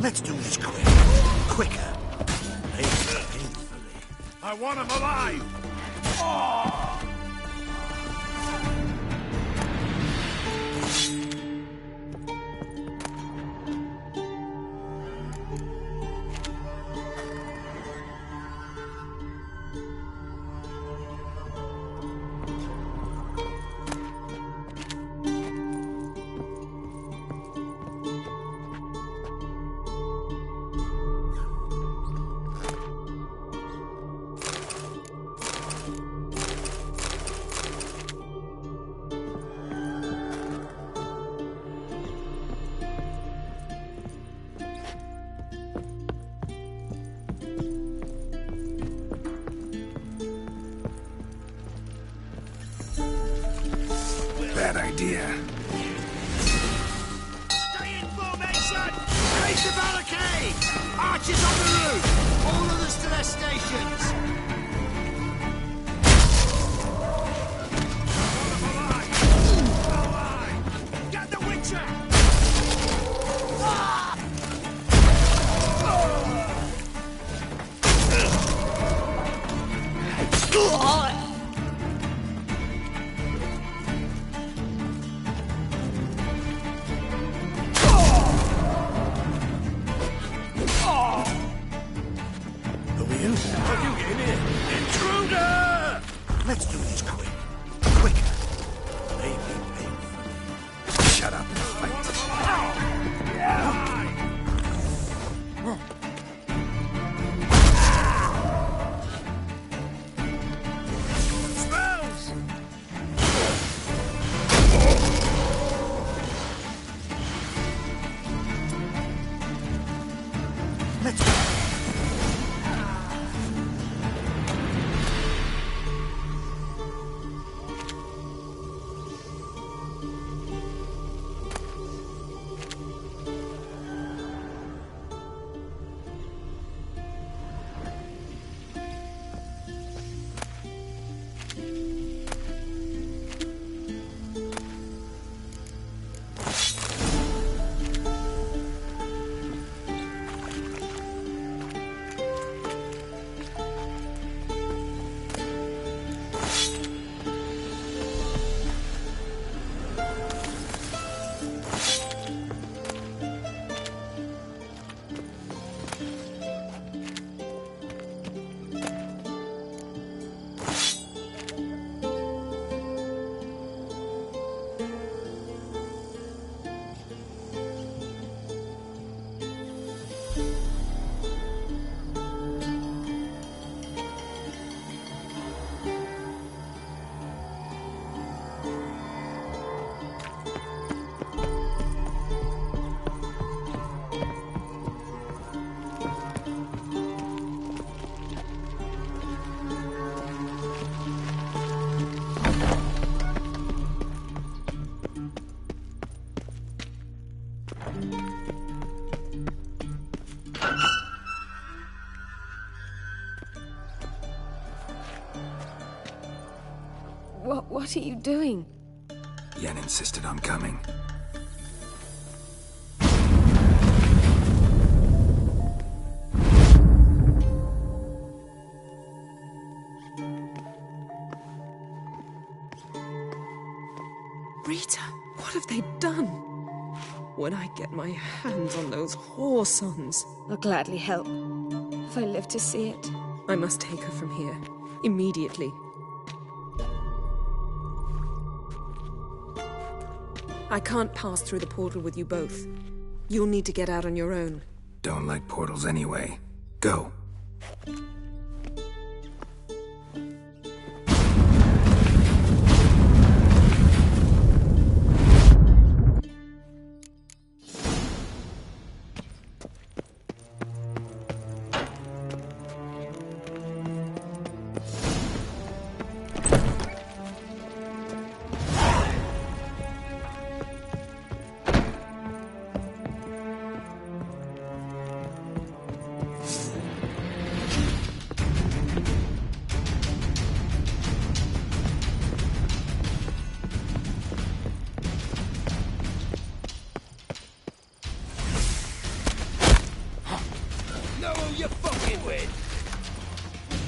S15: Let's do this quick. Quicker. Painfully.
S16: I want him alive! Oh!
S4: idea.
S1: Stay in formation! Raise the barricade! Archers on the roof! All others to their stations! Get the Witcher!
S17: Intruder! Let's do this quick. Quick. Maybe painful.
S4: Shut up and fight.
S1: Spells!
S17: Let's go.
S3: What are you doing?
S4: Yen insisted on coming.
S22: Rita, what have they done? When I get my hands on those whore sons.
S3: I'll gladly help, if I live to see it.
S22: I must take her from here, immediately. I can't pass through the portal with you both. You'll need to get out on your own.
S4: Don't like portals anyway. Go.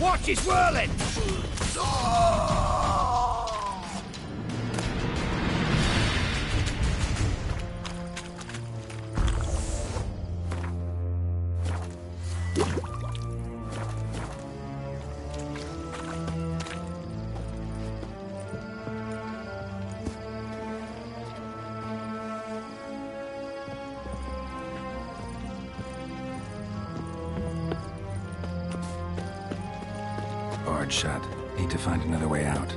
S1: Watch his whirling!
S4: Aard shut. Need to find another way out.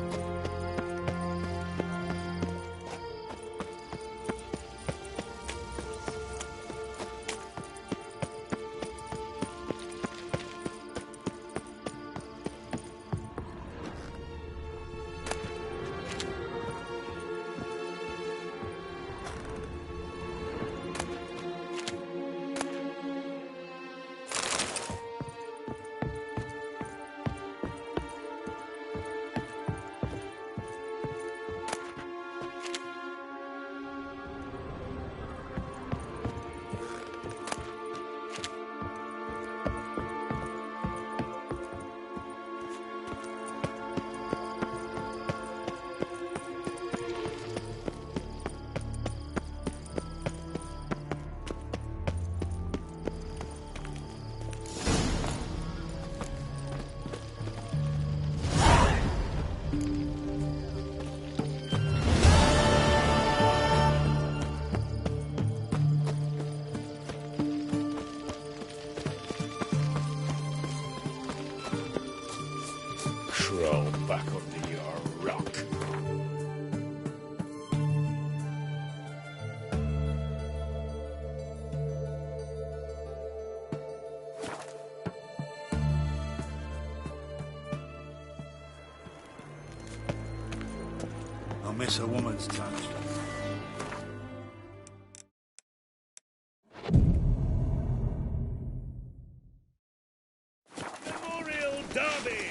S15: crawl back under your rock.
S17: I miss a woman's touch.
S15: Memorial Derby!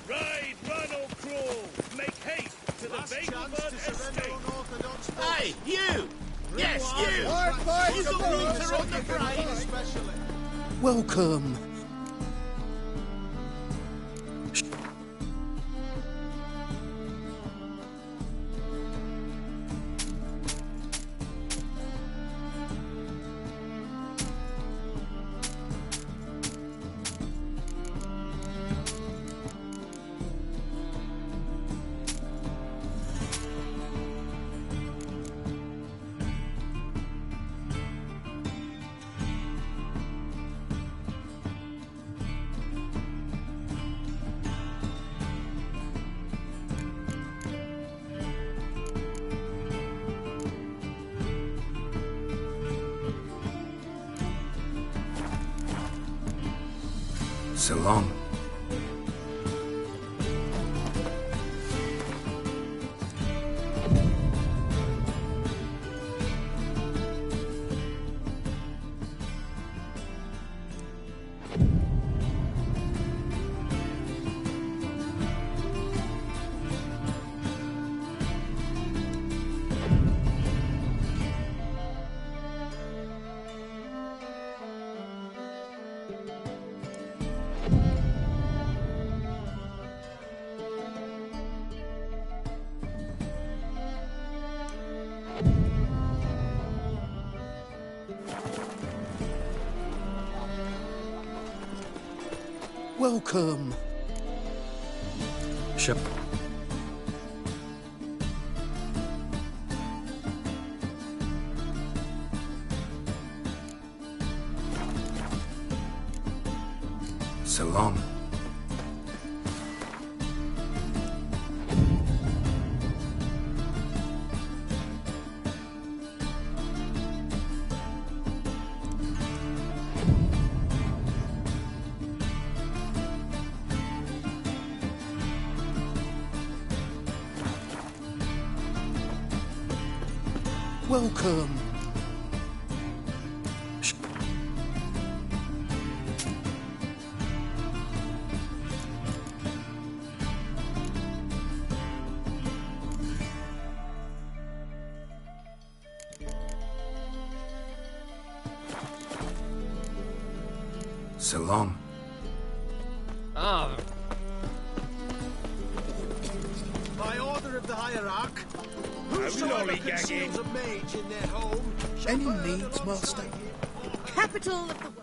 S15: Ride, run or crawl! Make haste to the Bagelbird estate!
S17: Hey, you! Yes, you!
S1: You
S17: He's a winter on the parade!
S1: Welcome.
S4: So long.
S1: Welcome.
S14: Shep.
S4: So long.
S1: Welcome.
S4: So long.
S14: Ah.
S1: By order of the hierarch,
S15: No
S1: whosoever
S15: lollygagging.
S1: conceals a mage in their home shall
S8: Any
S1: burn
S8: needs,
S1: alongside
S8: Master?
S1: him.
S13: Capital of the world.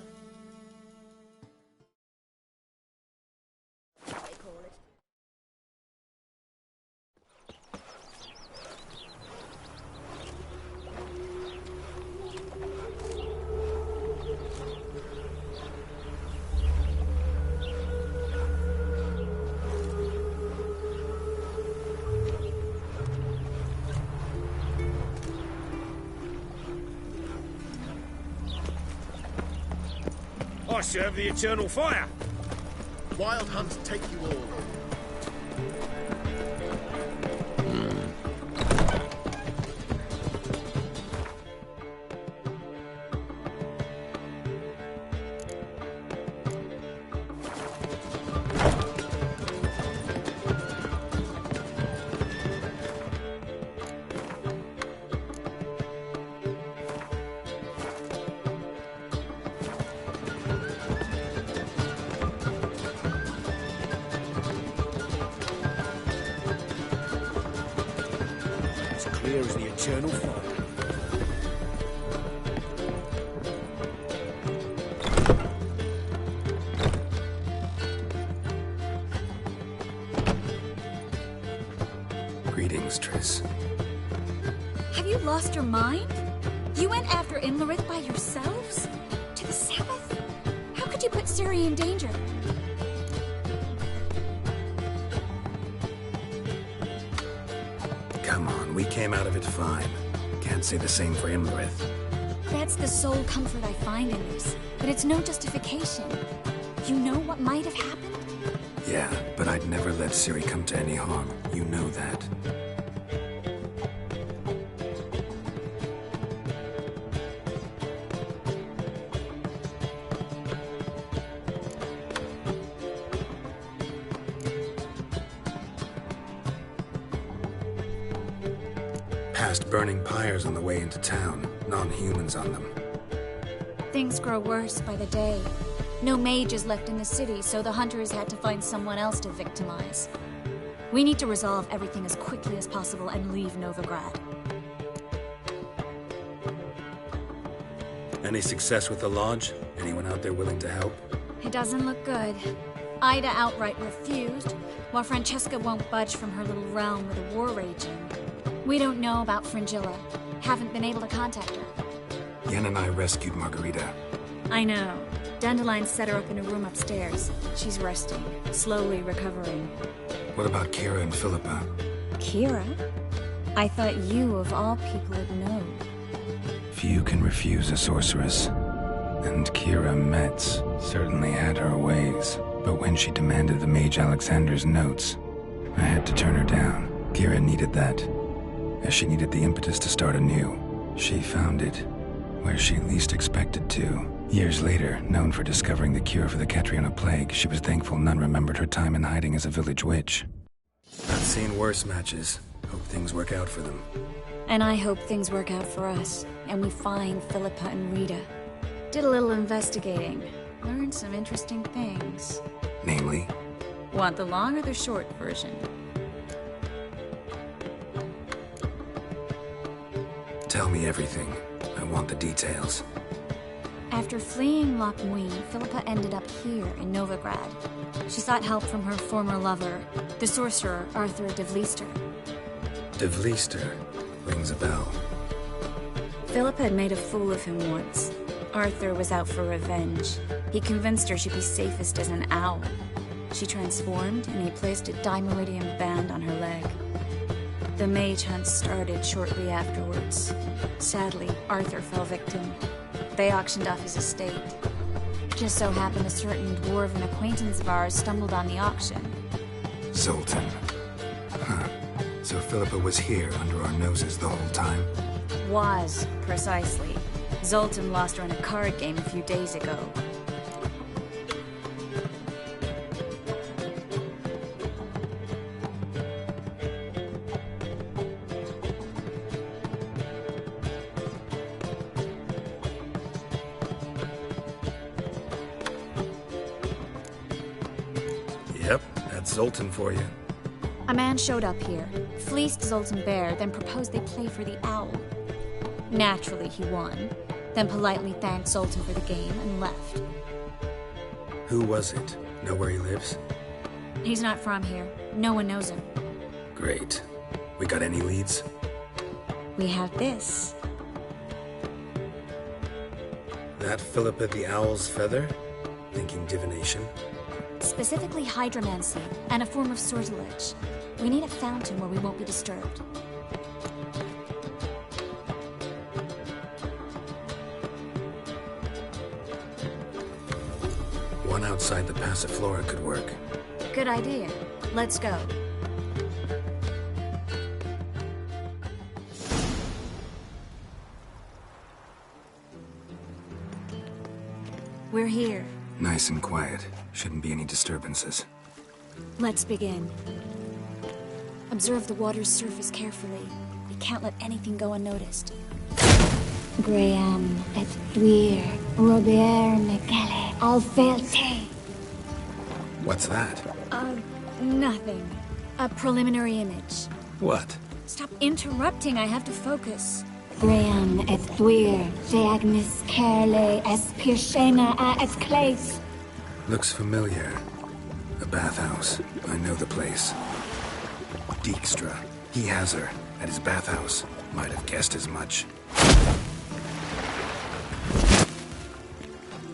S15: I serve the eternal fire.
S12: Wild hunts take you all.
S20: Clear as the eternal fire.
S4: Greetings, Triss.
S2: Have you lost your mind? You went after Imlerith by yourselves? To the Sabbath? How could you put Ciri in danger?
S4: Come on, we came out of it fine. Can't say the same for Imlerith.
S2: That's the sole comfort I find in this. But it's no justification. You know what might have happened?
S4: Yeah, but I'd never let Ciri come to any harm. You know that. Past burning pyres on the way into town. Non-humans on them.
S2: Things grow worse by the day. No mages left in the city, so the hunters had to find someone else to victimize. We need to resolve everything as quickly as possible and leave Novigrad.
S4: Any success with the lodge? Anyone out there willing to help?
S2: It doesn't look good. Ida outright refused, while Francesca won't budge from her little realm with a war raging. We don't know about Fringilla. Haven't been able to contact her.
S4: Yen and I rescued Margarita.
S2: I know. Dandelion set her up in a room upstairs. She's resting, slowly recovering.
S4: What about Kira and Philippa?
S2: Kira? I thought you, of all people, had known.
S4: Few can refuse a sorceress. And Kira Metz certainly had her ways. But when she demanded the Mage Alexander's notes, I had to turn her down. Kira needed that, as she needed the impetus to start anew. She found it where she least expected to. Years later, known for discovering the cure for the Catriona plague, she was thankful none remembered her time in hiding as a village witch. I've seen worse matches. Hope things work out for them.
S2: And I hope things work out for us, and we find Philippa and Rita. Did a little investigating. Learned some interesting things.
S4: Namely?
S2: Want the long or the short version?
S4: Tell me everything. I want the details.
S2: After fleeing Loch Muin, Philippa ended up here in Novigrad. She sought help from her former lover, the sorcerer Arthur de Vlister.
S4: De Vlister rings a bell.
S2: Philippa had made a fool of him once. Arthur was out for revenge. He convinced her she'd be safest as an owl. She transformed, and he placed a dimeridium band on her leg. The mage hunt started shortly afterwards. Sadly, Arthur fell victim. They auctioned off his estate. Just so happened a certain dwarven acquaintance of ours stumbled on the auction.
S4: Zoltan. Huh. So Philippa was here under our noses the whole time?
S2: Was, precisely. Zoltan lost her in a card game a few days ago.
S4: Yep, that's Zoltan for you.
S2: A man showed up here, fleeced Zoltan bare, then proposed they play for the owl. Naturally, he won, then politely thanked Zoltan for the game and left.
S4: Who was it? Know where he lives?
S2: He's not from here. No one knows him.
S4: Great. We got any leads?
S2: We have this.
S4: That Philippa the Owl's feather? Thinking divination?
S2: Specifically hydromancy, and a form of sortilege. We need a fountain where we won't be disturbed.
S4: One outside the Passiflora could work.
S2: Good idea. Let's go. We're here.
S4: Nice and quiet. Shouldn't be any disturbances.
S2: Let's begin. Observe the water's surface carefully. We can't let anything go unnoticed.
S6: Graham et Thuir, Robert Mekele, Alfelte.
S4: What's that?
S2: Nothing. A preliminary image.
S4: What?
S2: Stop interrupting, I have to focus.
S6: Graham et Thuir, Deagnis Kerle, Espirshena a Esclace.
S4: Looks familiar. A bathhouse. I know the place. Dijkstra. He has her at his bathhouse. Might have guessed as much.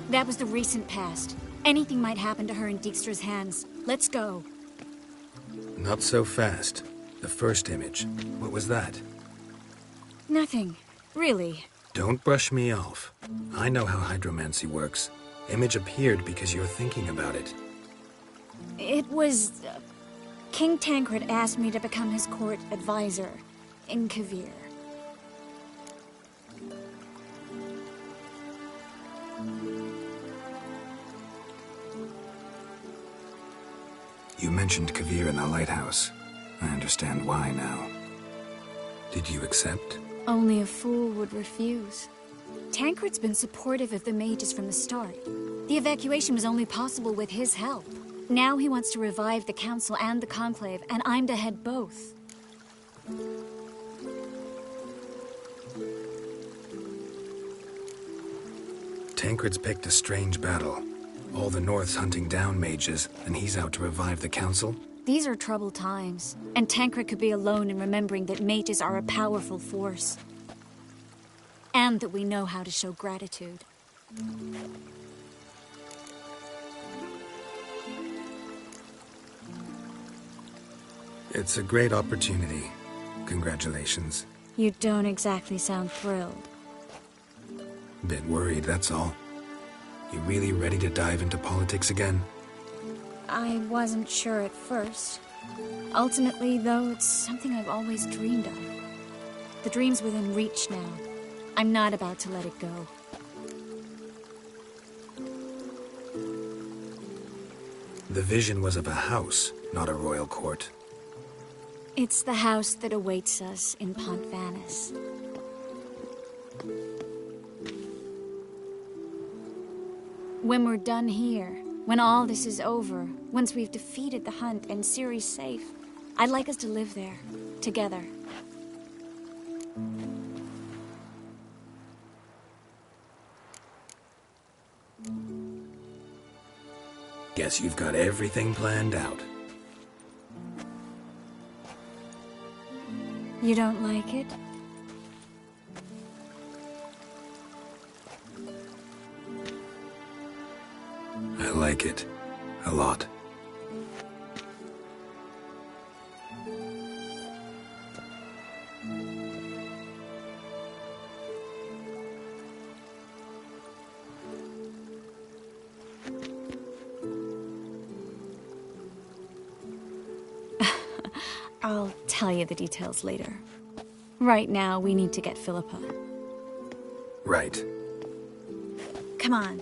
S2: That was the recent past. Anything might happen to her in Dijkstra's hands. Let's go.
S4: Not so fast. The first image, what was that?
S2: Nothing. Really.
S4: Don't brush me off. I know how hydromancy works. Image appeared because you're thinking about it.
S2: It was... King Tancred asked me to become his court advisor in Kavir.
S4: You mentioned Kavir in the lighthouse. I understand why now. Did you accept?
S2: Only a fool would refuse. Tancred's been supportive of the mages from the start. The evacuation was only possible with his help. Now he wants to revive the Council and the Conclave, and I'm to head both.
S4: Tancred's picked a strange battle. All the North's hunting down mages, and he's out to revive the Council?
S2: These are troubled times, and Tancred could be alone in remembering that mages are a powerful force. And that we know how to show gratitude.
S4: It's a great opportunity. Congratulations.
S2: You don't exactly sound thrilled.
S4: Bit worried, that's all. You really ready to dive into politics again?
S2: I wasn't sure at first. Ultimately, though, it's something I've always dreamed of. The dream's within reach now. I'm not about to let it go.
S4: The vision was of a house, not a royal court.
S2: It's the house that awaits us in Pont Vanis. When we're done here, when all this is over, once we've defeated the hunt and Ciri's safe, I'd like us to live there, together.
S4: Guess you've got everything planned out.
S2: You don't like it?
S4: I like it. A lot.
S2: I'll tell you the details later. Right now, we need to get Philippa.
S4: Right.
S2: Come on.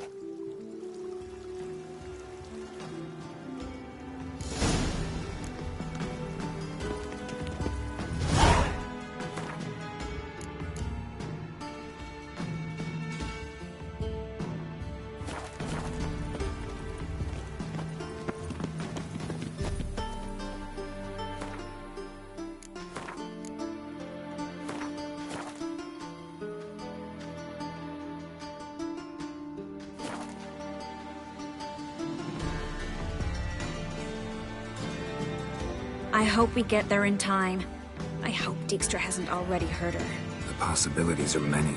S2: I hope we get there in time. I hope Dijkstra hasn't already hurt her.
S4: The possibilities are many.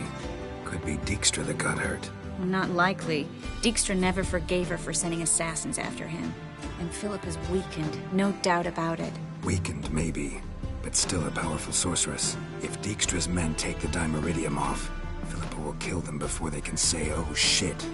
S4: Could be Dijkstra that got hurt.
S2: Well, not likely. Dijkstra never forgave her for sending assassins after him. And Philippa's weakened, no doubt about it.
S4: Weakened, maybe, but still a powerful sorceress. If Dijkstra's men take the Dimeridium off, Philippa will kill them before they can say, oh shit.